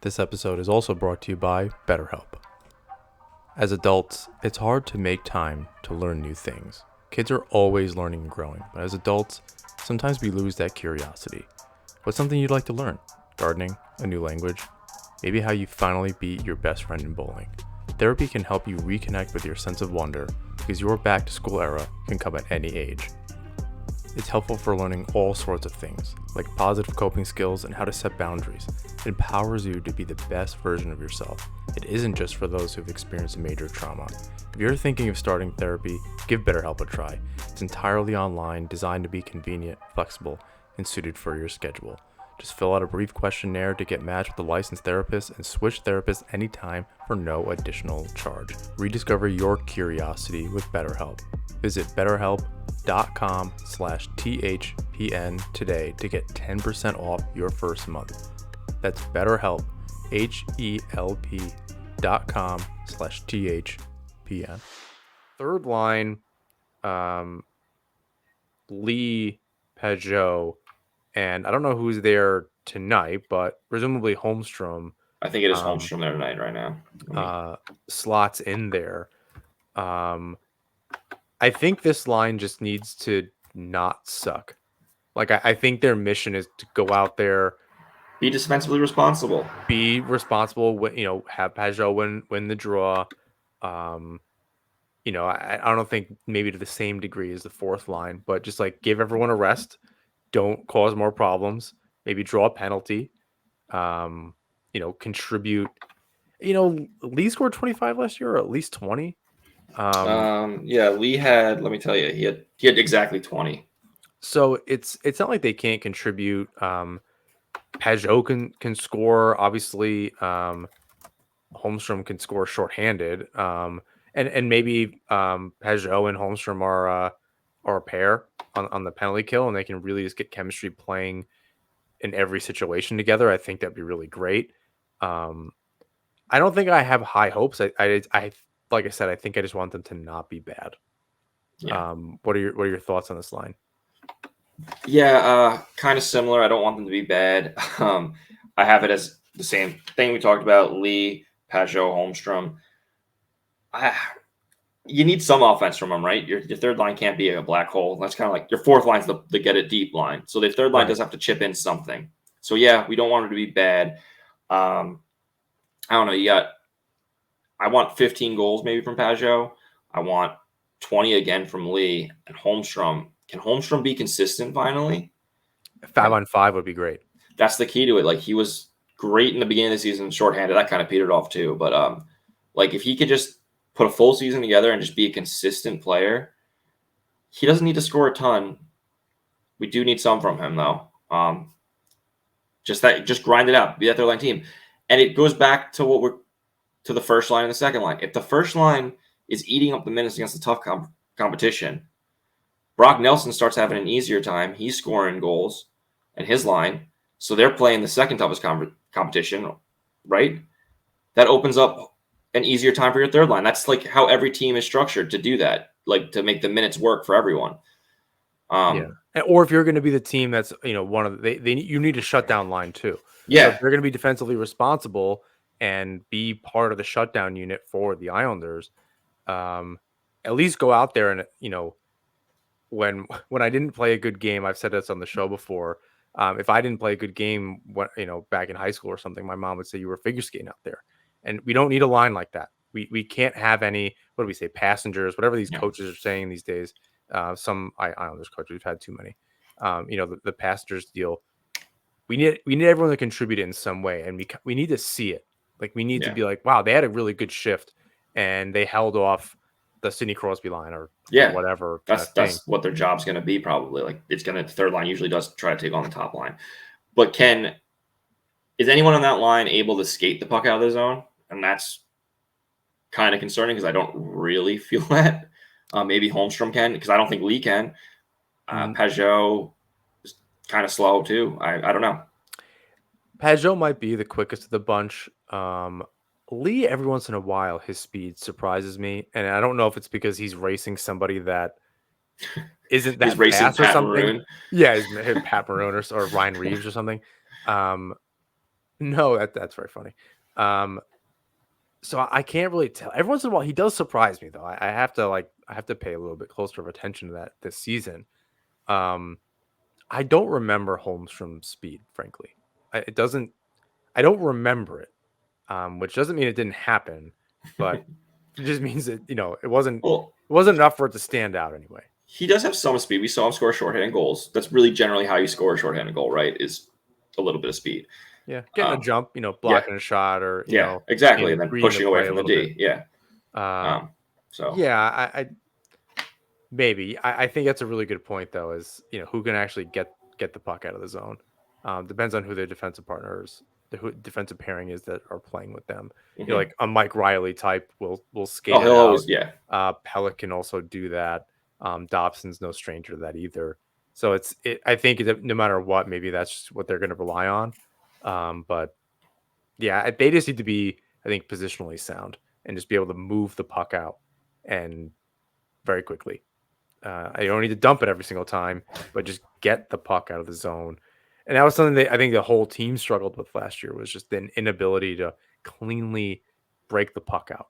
This episode is also brought to you by BetterHelp. As adults, it's hard to make time to learn new things. Kids are always learning and growing, but as adults, sometimes we lose that curiosity. What's something you'd like to learn? Gardening, a new language, maybe how you finally beat your best friend in bowling. Therapy can help you reconnect with your sense of wonder because your back to school era can come at any age. It's helpful for learning all sorts of things, like positive coping skills and how to set boundaries. It empowers you to be the best version of yourself. It isn't just for those who've experienced a major trauma. If you're thinking of starting therapy, give BetterHelp a try. It's entirely online, designed to be convenient, flexible, and suited for your schedule. Just fill out a brief questionnaire to get matched with a licensed therapist and switch therapists anytime for no additional charge. Rediscover your curiosity with BetterHelp. Visit betterhelp.com/THPN today to get 10% off your first month. That's BetterHelp, HELP.com/THPN. Third line, Lee, Peugeot, and I don't know who's there tonight, but presumably Holmstrom. I think it is Holmstrom there tonight right now. Slots in there. I think this line just needs to not suck. Like, I think their mission is to go out there, be defensively responsible, have Peugeot win the draw. I don't think maybe to the same degree as the fourth line, but just like give everyone a rest. Don't cause more problems. Maybe draw a penalty. Contribute. Lee scored 25 last year, or at least 20. Lee had. Let me tell you, he had exactly 20. So it's not like they can't contribute. Peugeot can score. Obviously, Holmstrom can score shorthanded. And maybe Peugeot and Holmstrom are a pair on the penalty kill, and they can really just get chemistry playing in every situation together. I think that'd be really great. I don't think I have high hopes. I like I said, I think I just want them to not be bad. Yeah. What are your thoughts on this line? Yeah, kind of similar. I don't want them to be bad. I have it as the same thing we talked about: Lee, Peugeot, Holmstrom. You need some offense from them, right? Your third line can't be a black hole. That's kind of like your fourth line's the get it deep line. So the third line does have to chip in something. So yeah, we don't want them to be bad. I don't know. I want 15 goals maybe from Peugeot. I want 20 again from Lee and Holmstrom. Can Holmstrom be consistent finally? 5-on-5 would be great. That's the key to it. Like, he was great in the beginning of the season, shorthanded. That kind of petered off too. But if he could just put a full season together and just be a consistent player, he doesn't need to score a ton. We do need some from him though. Just grind it out. Be that third line team, and it goes back to to the first line and the second line. If the first line is eating up the minutes against the tough competition, Brock Nelson starts having an easier time. He's scoring goals and his line. So they're playing the second toughest competition, right? That opens up an easier time for your third line. That's like how every team is structured to do that, like to make the minutes work for everyone. Or if you're going to be the team that's, one of you need a shutdown line too. Yeah. So if they're going to be defensively responsible and be part of the shutdown unit for the Islanders, and at least go out there and, when I didn't play a good game, I've said this on the show before. If I didn't play a good game, back in high school or something, my mom would say you were figure skating out there, and we don't need a line like that. We can't have any, what do we say, passengers, whatever these Yeah. coaches are saying these days. Some I don't know, there's coaches, we've had too many. The passengers deal. We need everyone to contribute in some way, and we need to see it. Like, we need to Yeah. be like, wow, they had a really good shift, and they held off the Sidney Crosby line or Yeah. whatever kind of thing. That's what their job's going to be probably. Like the third line usually does try to take on the top line. But is anyone on that line able to skate the puck out of the zone? And that's kind of concerning because I don't really feel that. Maybe Holmstrom can, because I don't think Lee can. Pajot is kind of slow too. I don't know. Pajot might be the quickest of the bunch. Lee, every once in a while, his speed surprises me, and I don't know if it's because he's racing somebody that isn't that He's racing fast or Pat something. Maroon. Yeah, he's Pat Maroon or Ryan Reeves or something. No, that's very funny. So I can't really tell. Every once in a while, he does surprise me, though. I have to pay a little bit closer of attention to that this season. I don't remember Holmstrom's speed, frankly. I don't remember it, which doesn't mean it didn't happen, but it just means that it wasn't enough for it to stand out anyway. He does have some speed. We saw him score shorthanded goals. That's really generally how you score a shorthanded goal, right? Is a little bit of speed. Yeah, getting a jump, blocking a shot, or exactly, and then pushing away from the D. Bit. Yeah. So yeah, I maybe I think that's a really good point, though. Is who can actually get the puck out of the zone. Depends on who their defensive partners, defensive pairing is that are playing with them. Mm-hmm. Like a Mike Riley type will skate. Oh, he'll always Pellick can also do that. Dobson's no stranger to that either. So I think no matter what, maybe that's just what they're going to rely on. But yeah, they just need to be, I think, positionally sound and just be able to move the puck out and very quickly. I don't need to dump it every single time, but just get the puck out of the zone. And that was something that I think the whole team struggled with last year, was just an inability to cleanly break the puck out.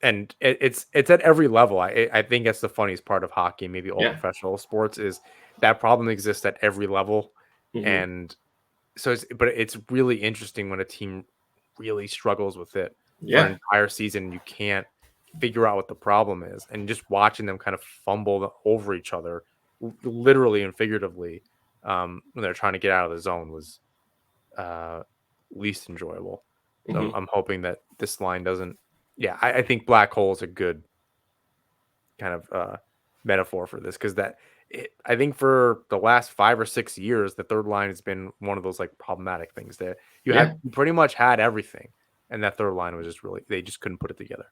And it's at every level. I think that's the funniest part of hockey, maybe all professional sports, is that problem exists at every level. Mm-hmm. And so it's really interesting when a team really struggles with it for an entire season. You can't figure out what the problem is, and just watching them kind of fumble over each other, literally and figuratively, when they're trying to get out of the zone, was least enjoyable. So mm-hmm. I'm hoping that this line doesn't. Yeah, I think black hole is a good kind of metaphor for this, because I think for the last 5 or 6 years, the third line has been one of those like problematic things that you pretty much had everything, and that third line was just they just couldn't put it together.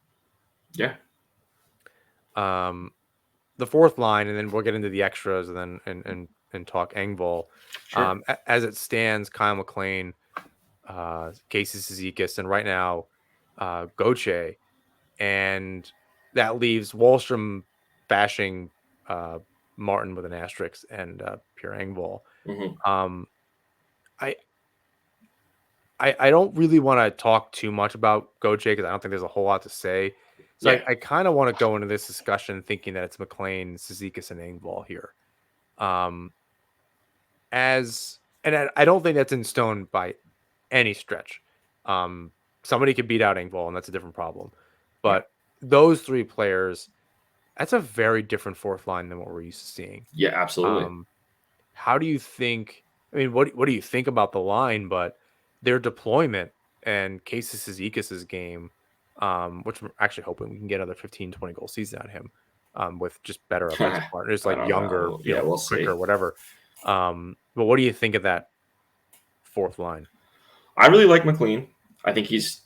Yeah. The fourth line, and then we'll get into the extras, and then and talk Engvall. Sure. As it stands, Kyle McLean, Casey Cizikas, and right now Gauthier, and that leaves Wahlstrom bashing Martin with an asterisk, and Pierre Engvall. Mm-hmm. I don't really want to talk too much about Gauthier, because I don't think there's a whole lot to say. So I kind of want to go into this discussion thinking that it's McLean, Cizikas, and Engvall here. And I don't think that's in stone by any stretch. Somebody could beat out Engvall, and that's a different problem. But those three players, that's a very different fourth line than what we're used to seeing. Yeah, absolutely. How do you think? I mean, what do you think about the line? But their deployment and Casey Cizikas' game, which we're actually hoping we can get another 15, 20 goal season out of him, with just better offensive partners, like younger, we'll quicker, see. Whatever. But what do you think of that fourth line? I really like McLean. I think he's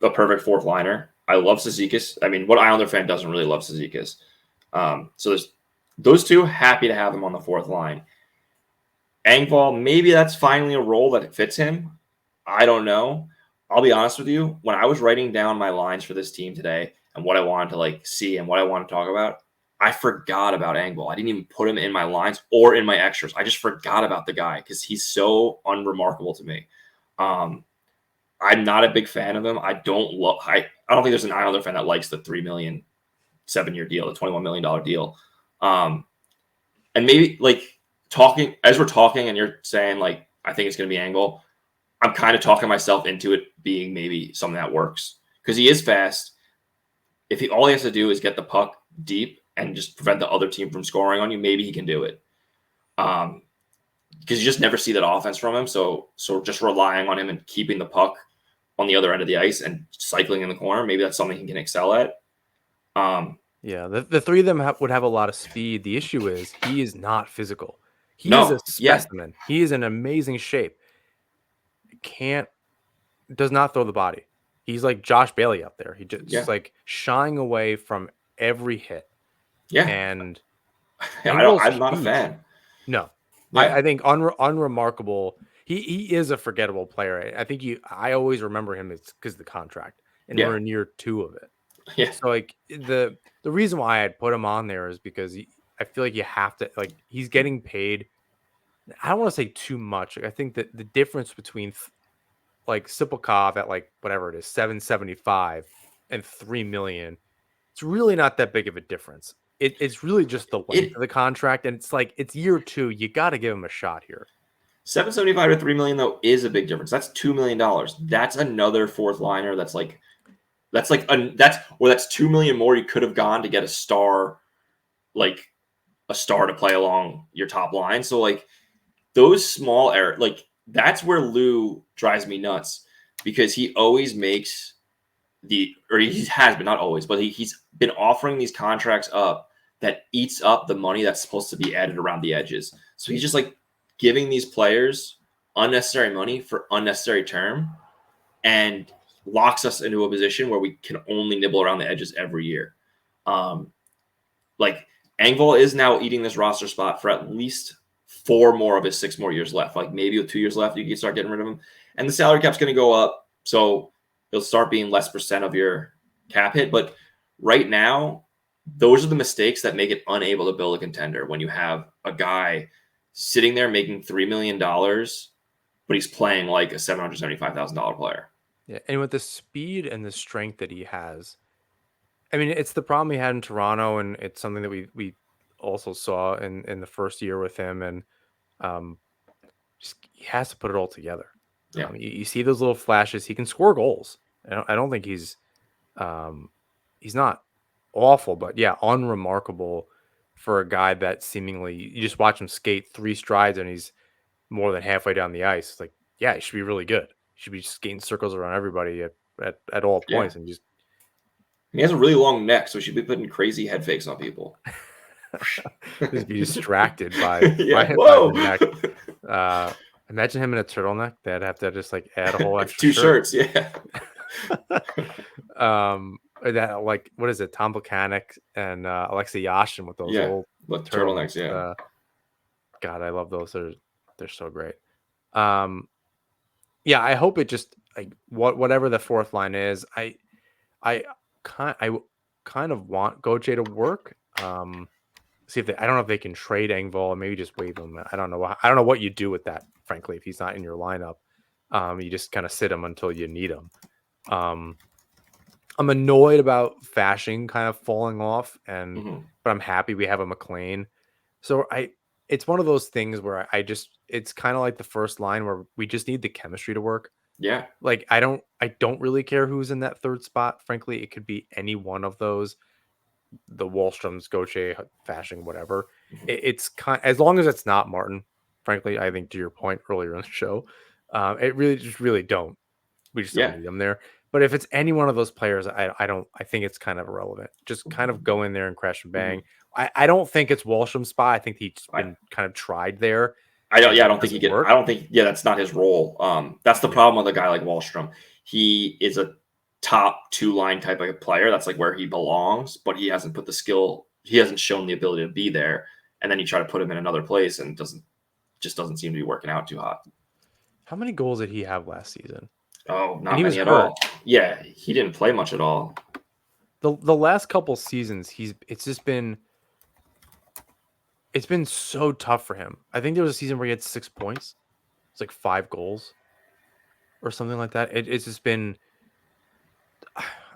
a perfect fourth liner. I love Cizikas. I mean, what Islander fan doesn't really love Cizikas? So there's those two. Happy to have him on the fourth line. Engvall, maybe that's finally a role that fits him. I don't know. I'll be honest with you. When I was writing down my lines for this team today and what I wanted to see and what I want to talk about, I forgot about Engvall. I didn't even put him in my lines or in my extras. I just forgot about the guy because he's so unremarkable to me. I'm not a big fan of him. I don't love. I don't think there's an Islander fan that likes the $3 million 7-year deal, the $21 million deal. And maybe like talking as we're talking, and you're saying like I think it's going to be Engvall. I'm kind of talking myself into it being maybe something that works because he is fast. If all he has to do is get the puck deep and just prevent the other team from scoring on you, maybe he can do it. Because you just never see that offense from him. So just relying on him and keeping the puck on the other end of the ice and cycling in the corner, maybe that's something he can excel at. Yeah, the three of them would have a lot of speed. The issue is he is not physical. He is a Yeah, specimen. He is in amazing shape. Does not throw the body. He's like Josh Bailey out there. He just like shying away from every hit. Yeah, And I'm not a fan. No, Yeah. I think unremarkable. He is a forgettable player. I think I always remember him is because of the contract, and we're in year 2 of it. Yeah. So like the reason why I'd put him on there is because I feel like you have to like he's getting paid. I don't want to say too much. I think that the difference between like Sipelkov at like whatever it is, 775 and 3 million, it's really not that big of a difference. It's really just the length of the contract, and it's like it's year 2. You got to give him a shot here. 775 to 3 million though is a big difference. That's $2 million. That's another fourth liner. That's 2 million more you could have gone to get a star, like a star to play along your top line. So like those small errors, like that's where Lou drives me nuts because he always makes he has been, not always, but he's been offering these contracts up that eats up the money that's supposed to be added around the edges. So he's just like giving these players unnecessary money for unnecessary term and locks us into a position where we can only nibble around the edges every year. Like Engvall is now eating this roster spot for at least 4 more of his 6 more years left. Like maybe with 2 years left, you can start getting rid of him. And the salary cap's going to go up. So it'll start being less percent of your cap hit. But right now, those are the mistakes that make it unable to build a contender when you have a guy sitting there making $3 million, but he's playing like a $775,000 player. Yeah, and with the speed and the strength that he has, I mean, it's the problem he had in Toronto, and it's something that we also saw in the first year with him, and he has to put it all together. Yeah. You see those little flashes. He can score goals. I don't think he's not awful, but yeah, unremarkable for a guy that seemingly you just watch him skate 3 strides and he's more than halfway down the ice. It's like, yeah, he should be really good. He should be skating circles around everybody at all points, and just he has a really long neck, so he should be putting crazy head fakes on people. just be distracted by Whoa. the neck. Imagine him in a turtleneck. They'd have to just like add a whole extra 2 shirt. shirts. Yeah. That like what is it? Tom Plekanec and Alexei Yashin with those old turtlenecks. Yeah. God, I love those. They're so great. Yeah, I hope it just like whatever the fourth line is. I kind of want Gauthier to work. See if I don't know if they can trade Engvall and maybe just waive him. I don't know. I don't know what you do with that, frankly, if he's not in your lineup. You just kind of sit him until you need him. I'm annoyed about Fashing kind of falling off, but I'm happy we have a McLean. So it's one of those things where it's kind of like the first line where we just need the chemistry to work. Yeah. Like I don't really care who's in that third spot. Frankly, it could be any one of those. The Wallstroms, Gauthier, Fashing, whatever. It's as long as it's not Martin. Frankly, I think to your point earlier in the show, it really don't. We just don't need them there. But if it's any one of those players, I think it's kind of irrelevant. Just kind of go in there and crash and bang. I don't think it's Wallstrom's spot. I think he's been kind of tried there. I don't think he get. I don't think. Yeah, that's not his role. That's the problem with a guy like Wallstrom. He is a top 2 line type of player. That's like where he belongs, but he hasn't put the skill. He hasn't shown the ability to be there. And then you try to put him in another place, and doesn't seem to be working out too hot. How many goals did he have last season? Oh, not many at all. Yeah, he didn't play much at all. The last couple seasons, it's been so tough for him. I think there was a season where he had 6 points. It's like 5 goals or something like that. It's just been,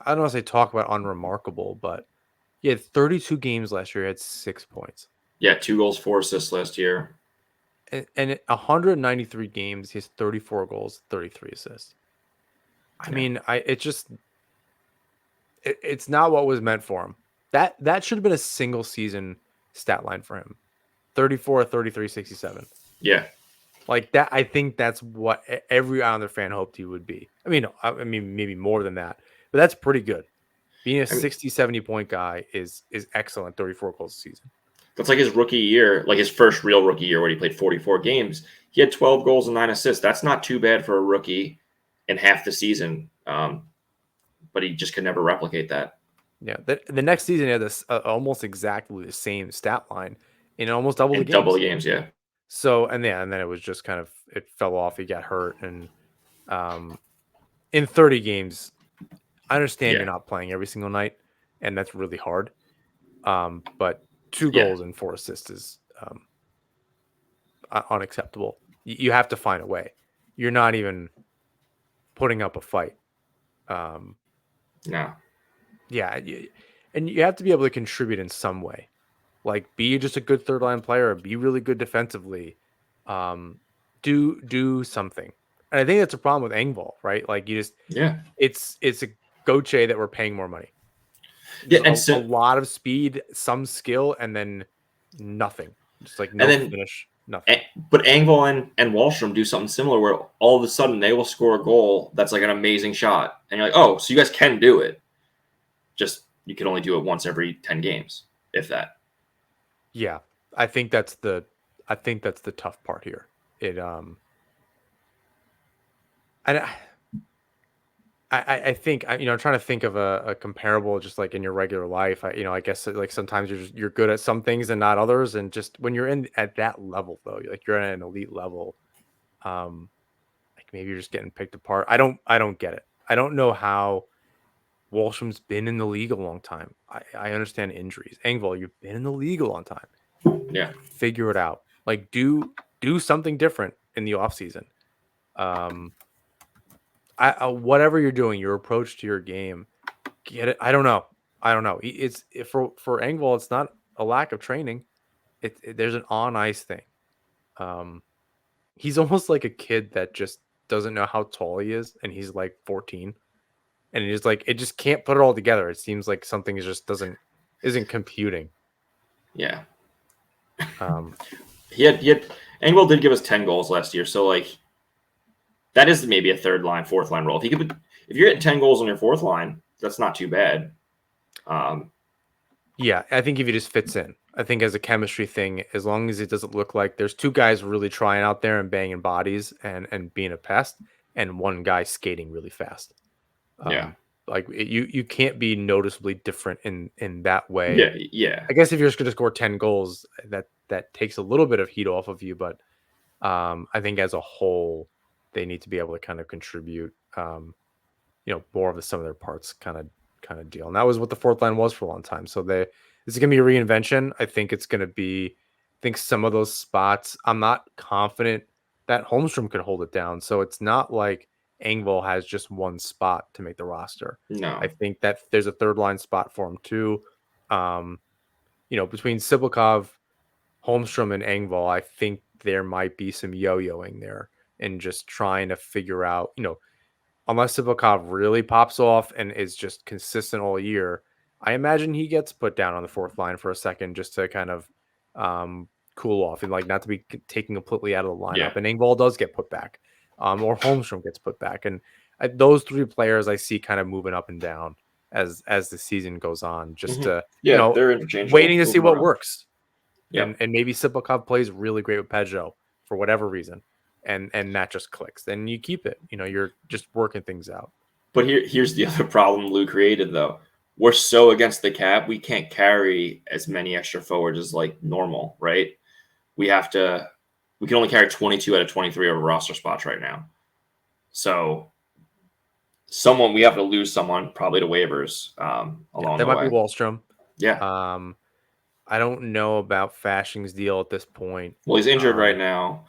I don't want to say talk about unremarkable, but he had 32 games last year. He had 6 points. Yeah, 2 goals, 4 assists last year. And 193 games, he has 34 goals, 33 assists. I Yeah. mean, it's not what was meant for him. That should have been a single season stat line for him. 34, 33, 67. Yeah. Like that, I think that's what every Islander fan hoped he would be. I mean, maybe more than that, but that's pretty good. Being a I mean, 60, 70 point guy is excellent. 34 goals a season. that's like his rookie year, like his first real rookie year, where he played 44 games. He had 12 goals and 9 assists. That's not too bad for a rookie in half the season. But he just could never replicate that. Yeah, the next season he had this almost exactly the same stat line in almost double the In double games. the games, yeah. So and then it was just kind of it fell off. He got hurt, and in 30 games, I understand Yeah. you're not playing every single night, and that's really hard. But 2 Yeah. goals and 4 assists is unacceptable. You have to find a way. You're not even putting up a fight. No. Yeah, and you have to be able to contribute in some way. Like be just a good third line player, be really good defensively. Do something. And I think that's a problem with Engvall, right? Like you just Yeah. it's a Goche that we're paying more money. Yeah, Just and a so lot of speed, some skill, and then nothing. Just like no and then finish, nothing. but Engvall and Wallstrom do something similar where all of a sudden they will score a goal that's like an amazing shot. And you're like, oh, so you guys can do it. Just you can only do it once every 10 games, if that. Yeah. I think that's the tough part here. It and I think I'm trying to think of a comparable just like in your regular life. I guess like sometimes you're good at some things and not others, and just when you're in at that level though, like you're at an elite level, like maybe you're just getting picked apart. I don't get it. I don't know how Walsham's been in the league a long time. I understand injuries. Engvall, you've been in the league a long time. Yeah. Figure it out. Like do something different in the off season. Whatever you're doing, your approach to your game, get it. I don't know. It's for Engvall, it's not a lack of training. There's an on ice thing. He's almost like a kid that just doesn't know how tall he is, and he's like 14, and he's like it just can't put it all together. It seems like something just isn't computing. Yeah. Um, He had Engvall did give us 10 goals last year, so like that is maybe a third line, fourth line role. If you're getting 10 goals on your fourth line, that's not too bad. Yeah, I think if he just fits in, I think as a chemistry thing, as long as it doesn't look like there's 2 guys really trying out there and banging bodies and being a pest, and 1 guy skating really fast. Yeah. Like you can't be noticeably different in that way. Yeah. Yeah. I guess if you're just going to score 10 goals, that takes a little bit of heat off of you, but I think as a whole, they need to be able to kind of contribute, more of the sum of their parts kind of deal. And that was what the fourth line was for a long time. So this is going to be a reinvention. I think it's going to be, I think some of those spots, I'm not confident that Holmstrom could hold it down. So it's not like Engvall has just one spot to make the roster. No. I think that there's a third line spot for him too. Between Siblikov, Holmstrom, and Engvall, I think there might be some yo-yoing there and just trying to figure out, unless Siblikov really pops off and is just consistent all year, I imagine he gets put down on the fourth line for a second just to kind of cool off and like not to be taken completely out of the lineup. Yeah. And Engvall does get put back, or Holmstrom gets put back, and those 3 players I see kind of moving up and down as the season goes on, just to they're interchangeable. waiting to see what works. Yeah. And maybe Siblikov plays really great with Peugeot for whatever reason. And that just clicks. Then you keep it. You're just working things out. But here's the other problem Lou created, though. We're so against the cap, we can't carry as many extra forwards as like normal, right? We can only carry 22 out of 23 of roster spots right now. So we have to lose someone probably to waivers along that the might way. be Wallstrom. Yeah. I don't know about Fashing's deal at this point. Well, he's injured right now.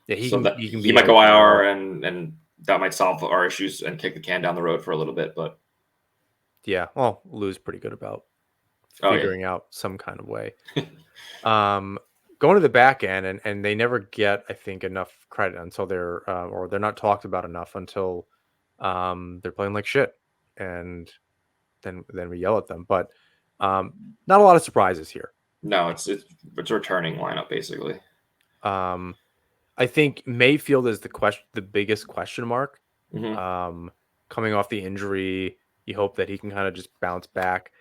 Yeah, he might be go IR, and that might solve our issues and kick the can down the road for a little bit. But Yeah, well, Lou's pretty good about Oh yeah, figuring out some kind of way. Um, Going to the back end, and they never get, I think, enough credit until they're or they're not talked about enough until they're playing like shit, and then we yell at them. But not a lot of surprises here. no, it's a returning lineup basically. Um, I think Mayfield is the biggest question mark. Hmm. Um, Coming off the injury, you hope that he can kind of just bounce back.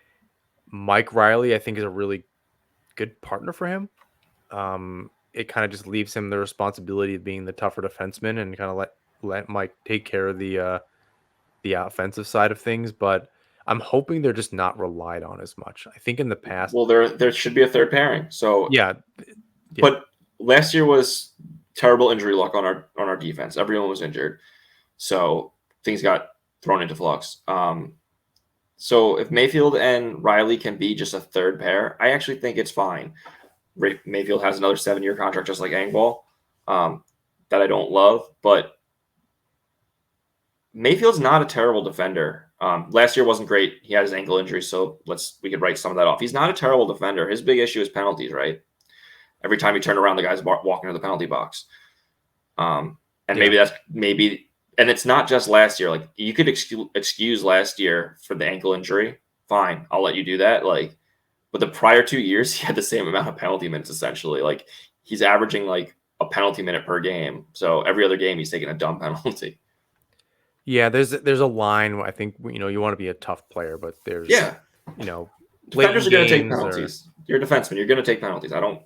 Mike Riley, I think, is a really good partner for him. It kind of just leaves him the responsibility of being the tougher defenseman and kind of let Mike take care of the offensive side of things. But I'm hoping they're just not relied on as much. I think in the past, Well, there should be a third pairing. So, yeah, yeah, but last year was terrible injury luck on our defense. Everyone was injured, so things got thrown into flux. So if Mayfield and Riley can be just a third pair, I actually think it's fine. Mayfield has another 7-year contract, just like Engvall, um, that I don't love, but Mayfield's not a terrible defender. Last year wasn't great. He had his ankle injury, so we could write some of that off. He's not a terrible defender. His big issue is penalties, right? Every time you turn around, the guy's walking to the penalty box. And yeah, maybe, and it's not just last year. Like you could excuse last year for the ankle injury. Fine, I'll let you do that. Like, but the prior 2 years, he had the same amount of penalty minutes essentially. Like he's averaging like a penalty minute per game. So every other game, he's taking a dumb penalty. yeah. There's a line where I think you want to be a tough player, but there's Yeah, you know late defenders in are going to take games or penalties. You're a defenseman. You're going to take penalties. I don't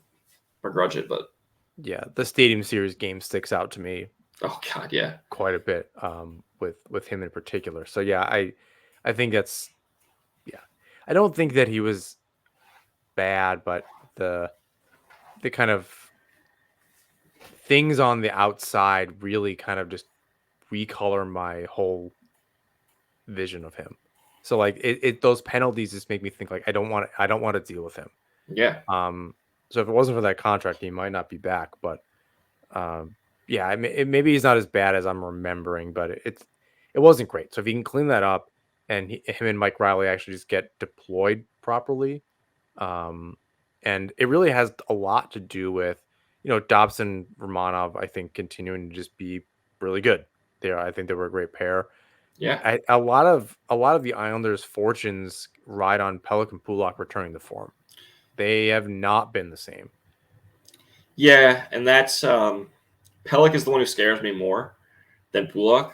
begrudge it, but yeah, the Stadium Series game sticks out to me oh god, yeah, quite a bit with him in particular. So yeah, I think that's yeah. I don't think that he was bad, but the kind of things on the outside really kind of just recolor my whole vision of him. So like those penalties just make me think like I don't want to deal with him. yeah, Um so if it wasn't for that contract, he might not be back, but um yeah, maybe he's not as bad as I'm remembering, but it wasn't great. So if he can clean that up and him and Mike Riley actually just get deployed properly, um, and it really has a lot to do with Dobson Romanov. I think continuing to just be really good. I think they were a great pair. yeah, A lot of the Islanders' fortunes ride on Pelican Pulak returning to form. They have not been the same. yeah. And that's Pellick is the one who scares me more than Pulak.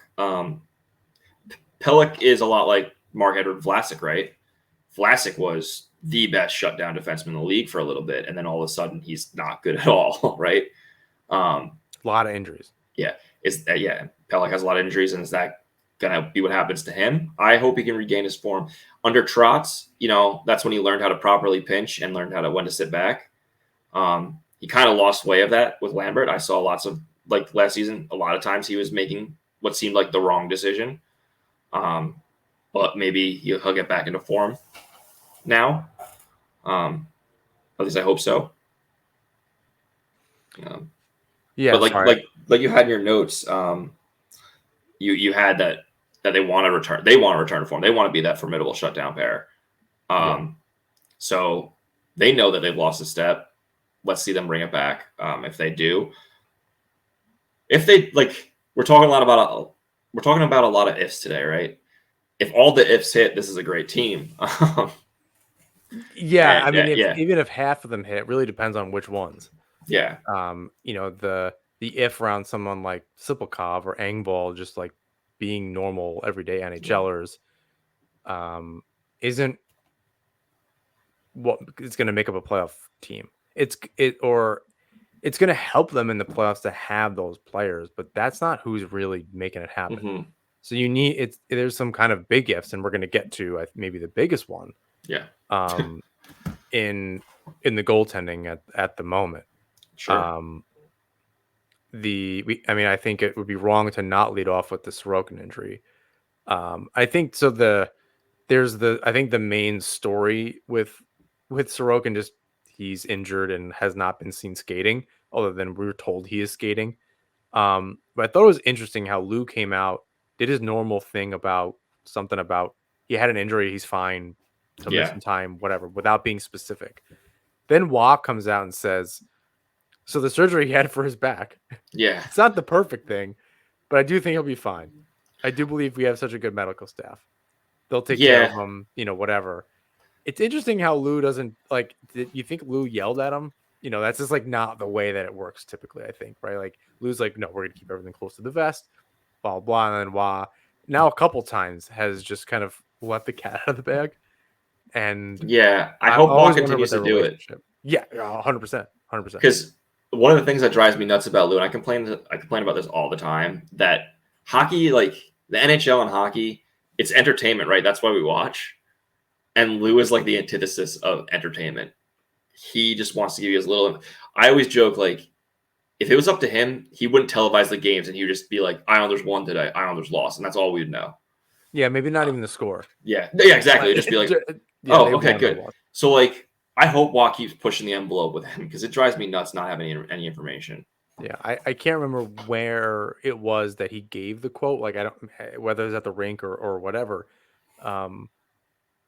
Pellick is a lot like Mark-Edward Vlasic, right? Vlasic was the best shutdown defenseman in the league for a little bit, and then all of a sudden he's not good at all, right? Um, A lot of injuries. yeah, Pellick has a lot of injuries, and is that gonna be what happens to him? I hope he can regain his form under Trotz. That's when he learned how to properly pinch and learned how to when to sit back. He kind of lost way of that with Lambert. I saw lots of like last season. A lot of times he was making what seemed like the wrong decision. Um, but maybe he'll get back into form now. At least I hope so. Um, Yeah, but like sorry. like you had in your notes, you had that they want to return. They want to return to form. They want to be that formidable shutdown pair. Yeah. So they know that they've lost a step. Let's see them bring it back. If they do, if they like, we're talking about a lot of ifs today, right? If all the ifs hit, this is a great team. Yeah, I And mean, if yeah, even if half of them hit, it really depends on which ones. yeah, The if around someone like Sipelkov or Engvall just like being normal everyday yeah. NHLers isn't what is going to make up a playoff team. It's going to help them in the playoffs to have those players, but that's not who's really making it happen. Hmm. So there's some kind of big ifs, and we're going to get to maybe the biggest one Yeah, um, in the goaltending at the moment. sure. Um, I think it would be wrong to not lead off with the Sorokin injury. I think so. I think the main story with Sorokin, just he's injured and has not been seen skating, other than we were told he is skating. But I thought it was interesting how Lou came out, did his normal thing about something about he had an injury, he's fine. He'll miss Yeah. some time, whatever, without being specific. Then Wah comes out and says, so the surgery he had for his back, Yeah. it's not the perfect thing, but I do think he'll be fine. I do believe we have such a good medical staff. They'll take care of Yeah. him, whatever. It's interesting how Lou doesn't like. You think Lou yelled at him? That's just like not the way that it works typically. I think, right? Like Lou's like, no, we're gonna keep everything close to the vest, blah blah, and then Wah now a couple times has just kind of let the cat out of the bag, and Yeah. I I hope Wah always wonder about continues to their do it. relationship. Yeah, 100%, 100%. Because one of the things that drives me nuts about Lou, and I complain about this all the time, that hockey, like the NHL and hockey, it's entertainment, right? That's why we watch. And Lou is like the antithesis of entertainment. He just wants to give you as little. I always joke, like, if it was up to him, he wouldn't televise the games and he would just be like, Islanders won today, Islanders lost. And that's all we'd know. Yeah, maybe not even the score. Yeah. Yeah, exactly. It'd just be like, Yeah, oh, they okay, won or good. lost. So, like, I hope Watt keeps pushing the envelope with him because it drives me nuts not having any information. Yeah, I can't remember where it was that he gave the quote. Like I don't whether it was at the rink or whatever. Um,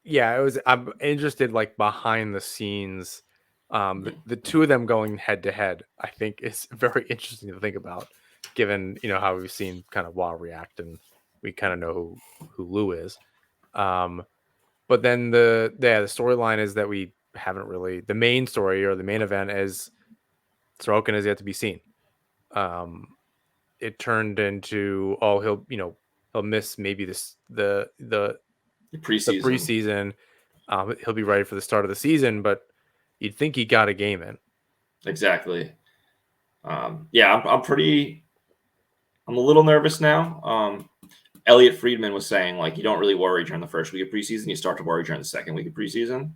yeah, it was. I'm interested, like behind the scenes. The two of them going head to head, I think, is very interesting to think about, given how we've seen kind of Wah react, and we kind of know who Lou is. But then the storyline is that we haven't really the main story or the main event is Sorokin is yet to be seen. Um, it turned into he'll miss maybe the Preseason. preseason. He'll be ready for the start of the season, but you'd think he got a game in. Exactly. Yeah, I'm a little nervous now. Elliot Friedman was saying, like, you don't really worry during the first week of preseason. You start to worry during the second week of preseason.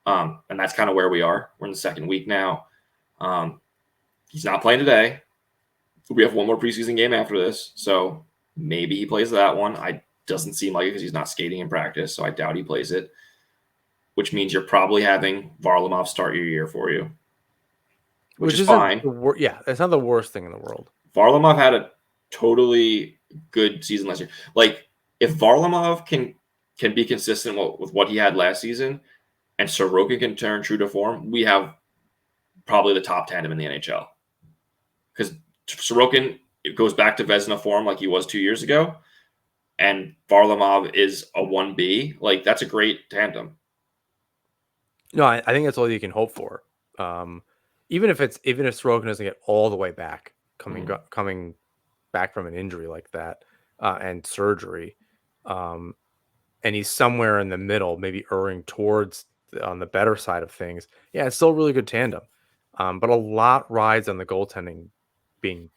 And that's kind of where we are. We're in the second week now. He's not playing today. We have one more preseason game after this. So maybe he plays that one. I doesn't seem like it because he's not skating in practice. So I doubt he plays it, which means you're probably having Varlamov start your year for you, which is isn't fine. Yeah, it's not the worst thing in the world. Varlamov had a totally good season last year. Like, if Varlamov can be consistent with what he had last season, and Sorokin can turn true to form, we have probably the top tandem in the NHL. Because Sorokin goes back to Vezina form like he was 2 years ago, and Varlamov is a 1B. Like, that's a great tandem. No, I think that's all you can hope for. Even if Sorokin doesn't get all the way back, coming back from an injury like that and surgery, and he's somewhere in the middle, maybe erring towards on the better side of things. Yeah, it's still a really good tandem, but a lot rides on the goaltending being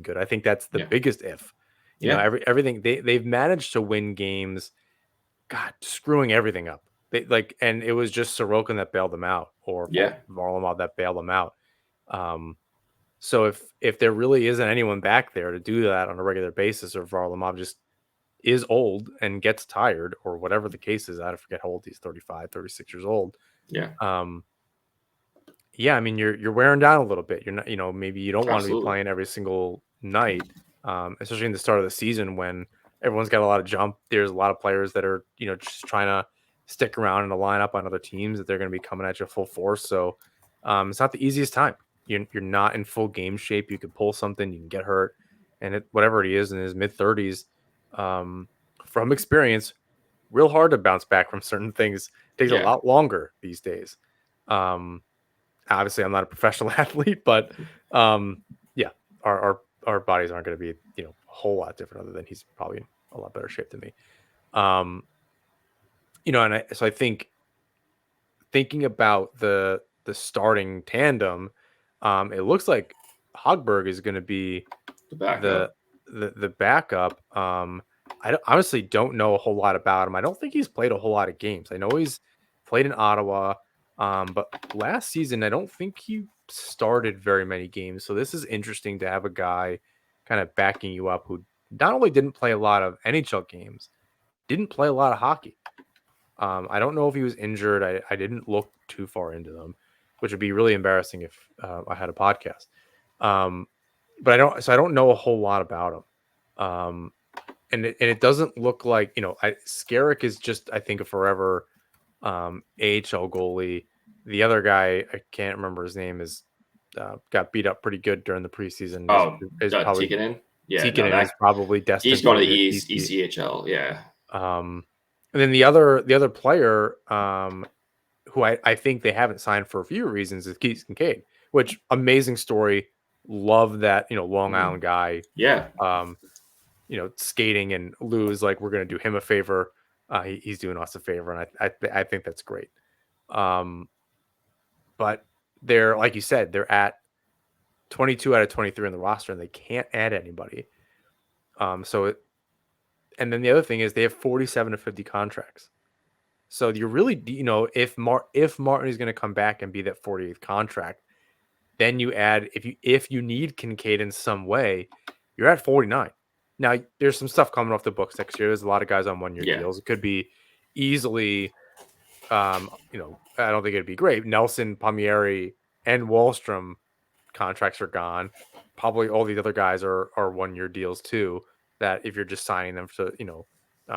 good. I think that's the Yeah. biggest if. Everything they've managed to win games. God, screwing everything up. And it was just Sorokin that bailed them out, or Yeah. Varlamov that bailed them out. So if there really isn't anyone back there to do that on a regular basis, or Varlamov just is old and gets tired, or whatever the case is, I forget how old he's 35, 36 years old. Yeah. Yeah, I mean you're wearing down a little bit. You're not, maybe you don't want to be Absolutely. playing every single night, especially in the start of the season when everyone's got a lot of jump. There's a lot of players that are just trying to stick around in a lineup on other teams that they're going to be coming at you full force. So it's not the easiest time. You're not in full game shape. You could pull something, you can get hurt, and whatever he is in his mid-30s, from experience, real hard to bounce back from certain things. It takes a Yeah. lot longer these days. Obviously I'm not a professional athlete, but yeah, our bodies aren't going to be a whole lot different, other than he's probably in a lot better shape than me. So I think thinking about the starting tandem, it looks like Hogberg is going to be The backup. the backup. I honestly don't know a whole lot about him. I don't think he's played a whole lot of games. I know he's played in Ottawa, but last season I don't think he started very many games. So this is interesting to have a guy kind of backing you up who not only didn't play a lot of NHL games, didn't play a lot of hockey. I don't know if he was injured. I didn't look too far into them, which would be really embarrassing if I had a podcast. But I don't know a whole lot about him. it doesn't look like, Skarek is just, I think, a forever AHL goalie. The other guy, I can't remember his name, is got beat up pretty good during the preseason. Oh, Is probably Tikkanen. Yeah, no, Tikkanen is probably he's destined to going to be the the DC. ECHL. Yeah, And then the other player, who I think they haven't signed for a few reasons, is Keith Kincaid, which amazing story. Love that, Long Mhm. Island guy, yeah, skating, and Lou's like, we're going to do him a favor. He's doing us a favor. And I think that's great. But they're, like you said, they're at 22 out of 23 on the roster and they can't add anybody. And then the other thing is they have 47 to 50 contracts. So you're really, if Martin is going to come back and be that 48th contract, then you add, if you need Kincaid in some way, you're at 49. Now there's some stuff coming off the books next year. There's a lot of guys on 1-year yeah, deals. It could be easily, I don't think it'd be great. Nelson, Palmieri, and Wallstrom contracts are gone. Probably all these other guys are 1-year deals too. That if you're just signing them to,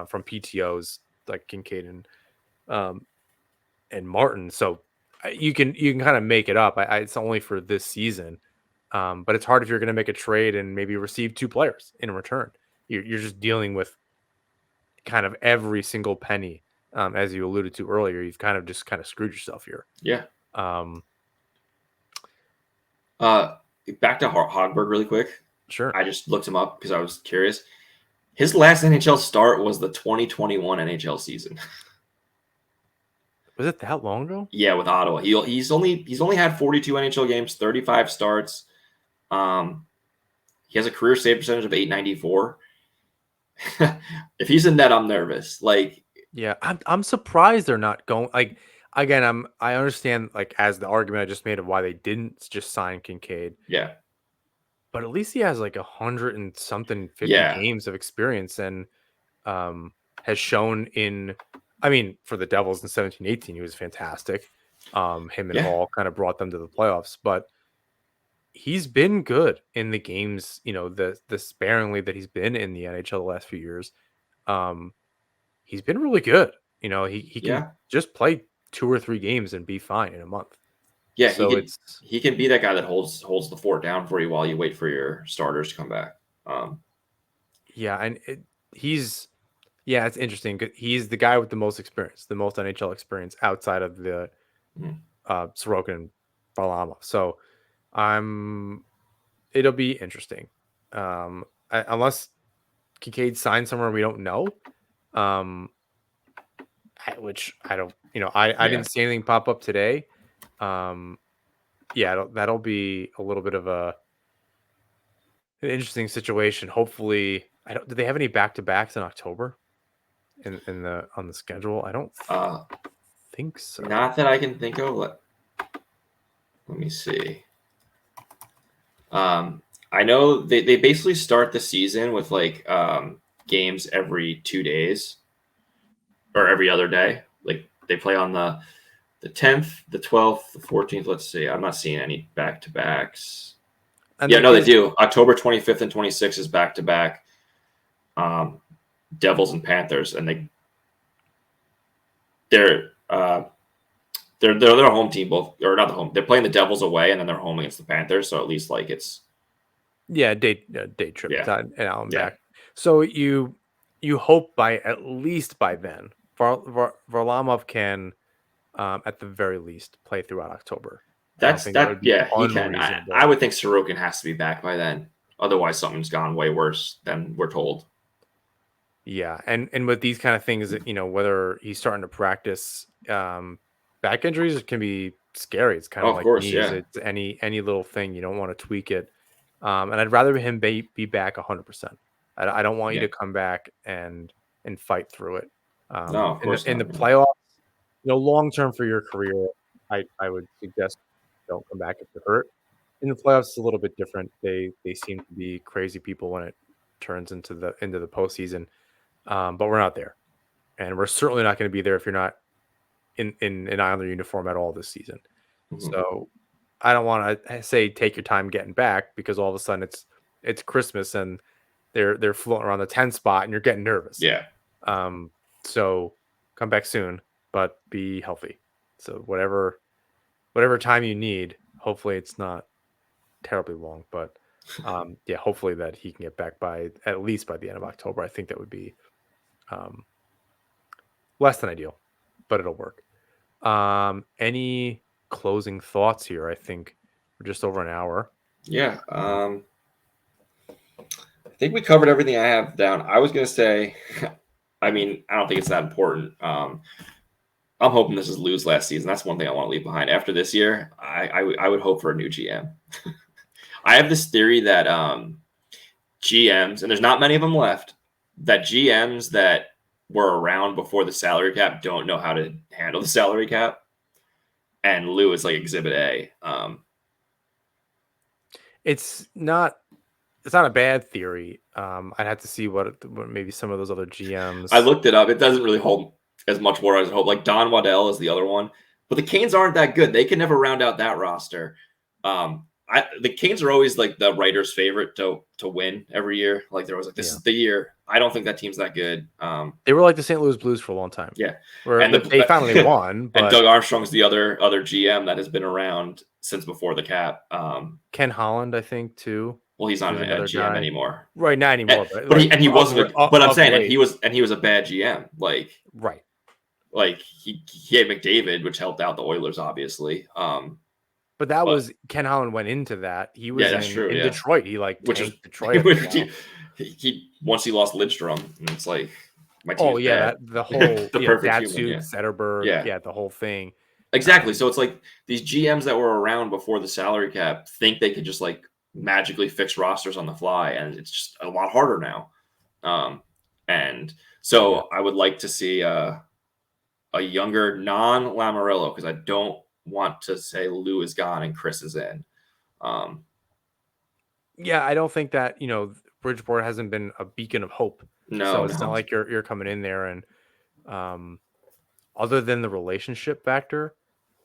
from PTOs like Kincaid and Martin, so you can kind of make it up. It's only for this season, but it's hard if you're going to make a trade and maybe receive 2 players in return. You're just dealing with kind of every single penny, as you alluded to earlier. You've kind of screwed yourself here. yeah. Um, Back to Hogberg really quick. sure. I just looked him up because I was curious. His last NHL start was the 2021 NHL season. Was it that long ago? Yeah, with Ottawa. He's only had 42 NHL games, 35 starts. He has a career save percentage of 894. If he's in net, I'm nervous. Like, Yeah, I'm surprised they're not going. Like, again, I understand, like, as the argument I just made of why they didn't just sign Kincaid, yeah, but at least he has like 100 and something 50 yeah, games of experience, and has shown in, I mean, for the Devils in 17-18, he was fantastic. Him and yeah, Hall kind of brought them to the playoffs, but he's been good in the games, the sparingly that he's been in the NHL the last few years. Um, he's been really good. He can yeah, just play 2 or 3 games and be fine in a month. yeah. So it's, He can be that guy that holds the fort down for you while you wait for your starters to come back. yeah, and it's interesting. He's the guy with the most experience, the most NHL experience outside of the Mhm. Sorokin and Varlamov. So it'll be interesting. Unless Kincaid signs somewhere we don't know, um, which I don't, I Yeah, didn't see anything pop up today. Yeah, that'll be a little bit of an interesting situation. Hopefully, I don't. Do they have any back to backs in October on the schedule? I don't uh, think so. not that I can think of. Let me see. I know they basically start the season with like games every 2 days or every other day. Like they play on the 10th, the 12th, the 14th. Let's see. I'm not seeing any back to backs. And Yeah, that no, they gives, do. October 25th and 26th is back to back. Devils and Panthers, and they're they're a home team, both, or not the home. They're playing the Devils away, and then they're home against the Panthers. So at least like it's day trip yeah, and out and yeah. back. So you hope by at least by then, Varlamov can, at the very least, play throughout October. I don't That's think that that. would be Yeah, he can. I unreasonable. would think Sorokin has to be back by then. Otherwise, something's gone way worse than we're told. Yeah, and with these kind of things, whether he's starting to practice, back injuries can be scary. It's kind Oh, of of like course, knees. yeah, It's any little thing you don't want to tweak it. And I'd rather him be back 100%. I don't want you yeah. to come back and fight through it. No, of In course the not. playoffs, long term for your career, I would suggest don't come back if you're hurt. In the playoffs, it's a little bit different. They seem to be crazy people when it turns into the postseason. But we're not there, and we're certainly not going to be there if you're not in an Islander uniform at all this season. Mhm. So I don't want to say take your time getting back, because all of a sudden it's Christmas and they're floating around the 10 spot and you're getting nervous. Yeah. So come back soon, but be healthy. So whatever time you need, hopefully it's not terribly long, but yeah, hopefully that he can get back by at least by the end of October. I think that would be less than ideal, but it'll work. Any closing thoughts here? I think we're just over an hour. Yeah. I think we covered everything I have down. I was going to say, I mean, I don't think it's that important. I'm hoping this is Lou's last season. That's one thing I want to leave behind. After this year, I would hope for a new GM. I have this theory that GMs, and there's not many of them left, that GMs that were around before the salary cap don't know how to handle the salary cap. And Lou is like exhibit A. It's not a bad theory. I'd have to see what maybe some of those other GMs. I looked it up. It doesn't really hold as much water as I hope. Like Don Waddell is the other one, but the Canes aren't that good. They can never round out that roster. The Canes are always like the writer's favorite to win every year. Like there was like this is the year. I don't think that team's that good. They were like the St. Louis Blues for a long time. Yeah, and they finally won. But and Doug Armstrong's the other GM that has been around since before the cap. Ken Holland, I think, too. Well, he's not a GM anymore, right? Not anymore, but he wasn't. But I'm saying, and he was a bad GM, like right. Like he had McDavid, which helped out the Oilers, obviously. But was Ken Holland went into that. He was in Detroit. He tanked Detroit. He once he lost Lidstrom, and it's like my team. Oh yeah, the whole the perfect human, Zetterberg, the whole thing. Exactly. So it's like these GMs that were around before the salary cap think they could just like magically fix rosters on the fly, and it's just a lot harder now. And so I would like to see a younger non-Lamoriello, because I don't want to say Lou is gone and Chris is in. Yeah, I don't think that Bridgeport hasn't been a beacon of hope. No, it's not like you're coming in there and other than the relationship factor,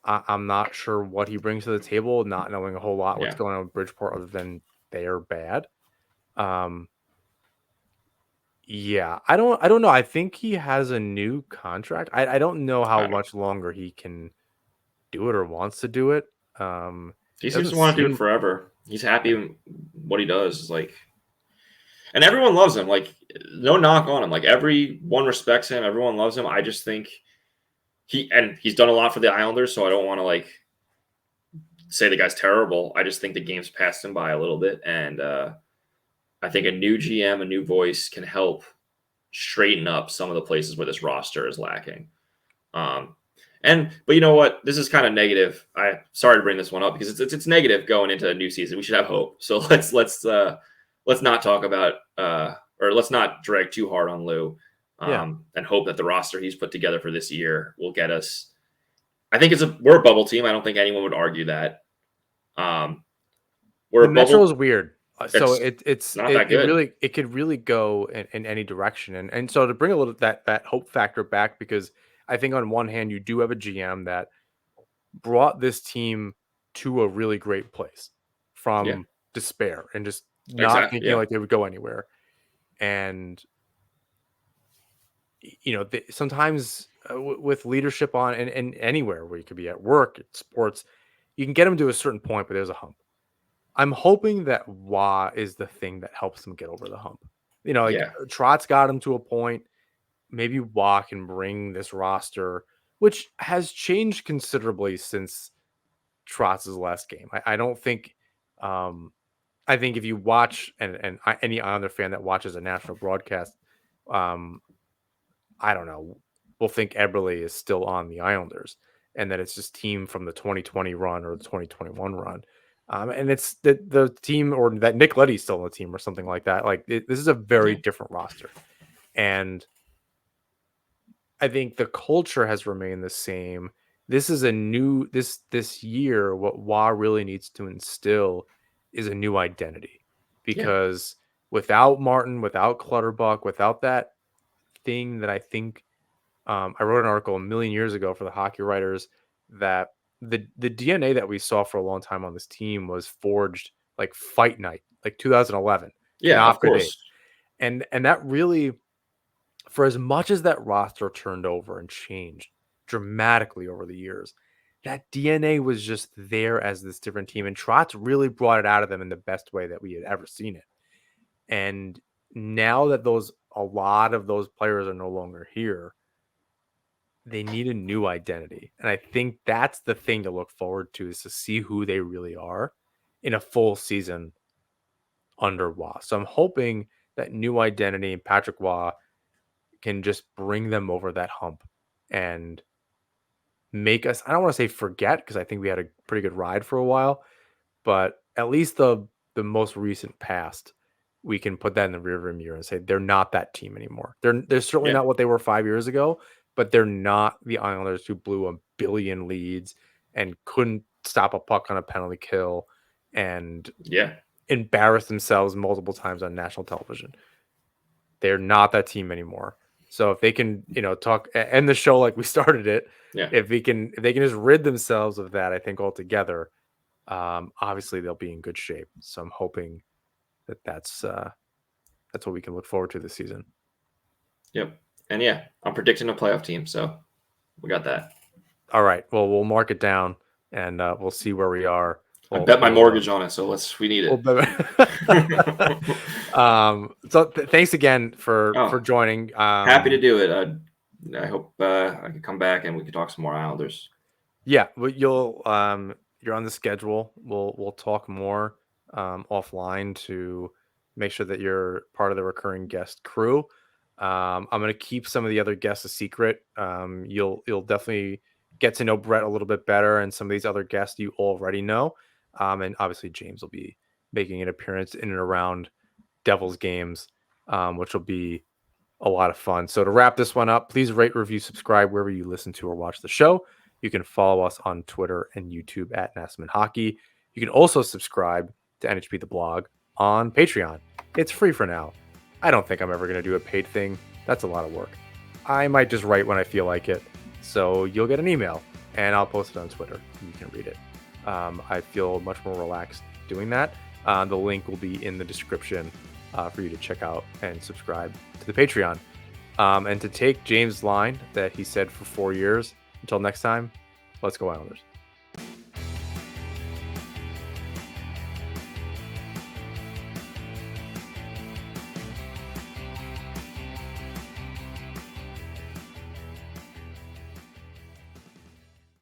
I'm not sure what he brings to the table, not knowing a whole lot what's going on with Bridgeport other than they are bad. Yeah, I don't know. I think he has a new contract. I don't know how much longer he can do it or wants to do it. He seems to want to do it forever. He's happy with what he does. Like, and everyone loves him. Like, no knock on him. Like, everyone respects him. Everyone loves him. I just think he's done a lot for the Islanders, so I don't want to like say the guy's terrible. I just think the game's passed him by a little bit, and I think a new GM, a new voice can help straighten up some of the places where this roster is lacking. But you know what? This is kind of negative. Sorry to bring this one up because it's negative going into a new season. We should have hope. So let's not talk about or let's not drag too hard on Lou. And hope that the roster he's put together for this year will get us. I think we're a bubble team. I don't think anyone would argue that. The Metro is weird. So it's not that good. It could really go in any direction. And so to bring a little that hope factor back, because I think on one hand, you do have a GM that brought this team to a really great place from despair and just not thinking like they would go anywhere. And, sometimes with leadership on and anywhere where you could be at work, at sports, you can get them to a certain point, but there's a hump. I'm hoping that Wah is the thing that helps them get over the hump. Trotz got him to a point. Maybe Wah can bring this roster, which has changed considerably since Trotz's last game. I don't think. I think if you watch and any Islander fan that watches a national broadcast, I don't know, will think Eberle is still on the Islanders and that it's just team from the 2020 run or the 2021 run. And it's the team, or that Nick Leddy's still on the team or something like that. Like this is a very different roster. And I think the culture has remained the same. This is a new, this year, what Wah really needs to instill is a new identity, because without Martin, without Clutterbuck, without that thing that I think I wrote an article a million years ago for the Hockey Writers that the DNA that we saw for a long time on this team was forged like fight night, like 2011. Yeah, of course. And that really, for as much as that roster turned over and changed dramatically over the years, that DNA was just there as this different team. And Trotz really brought it out of them in the best way that we had ever seen it. And now that a lot of those players are no longer here, they need a new identity. And I think that's the thing to look forward to, is to see who they really are in a full season under Waugh. So I'm hoping that new identity and Patrick Waugh can just bring them over that hump and make us, I don't want to say forget, because I think we had a pretty good ride for a while, but at least the most recent past, we can put that in the rearview mirror and say they're not that team anymore. They're certainly not what they were 5 years ago, but they're not the Islanders who blew a billion leads and couldn't stop a puck on a penalty kill and embarrass themselves multiple times on national television. They're not that team anymore. So if they can, talk, end the show like we started it, if they can just rid themselves of that, I think altogether, obviously they'll be in good shape. So I'm hoping that's what we can look forward to this season. Yep. And I'm predicting a playoff team, so we got that. All right. Well, we'll mark it down and we'll see where we are. I bet my mortgage on it, so we need it. So thanks again for joining. Happy to do it. I hope I can come back and we can talk some more Islanders. Yeah, well, you're on the schedule. We'll talk more offline to make sure that you're part of the recurring guest crew. I'm going to keep some of the other guests a secret. You'll definitely get to know Brett a little bit better, and some of these other guests you already know. And obviously James will be making an appearance in and around Devils games, which will be a lot of fun. So to wrap this one up, please rate, review, subscribe wherever you listen to or watch the show. You can follow us on Twitter and YouTube at Nassman Hockey. You can also subscribe to NHP the blog on Patreon. It's free for now. I don't think I'm ever going to do a paid thing. That's a lot of work. I might just write when I feel like it. So you'll get an email and I'll post it on Twitter. You can read it. I feel much more relaxed doing that. The link will be in the description for you to check out and subscribe to the Patreon. And to take James' line that he said for 4 years, until next time, let's go Islanders.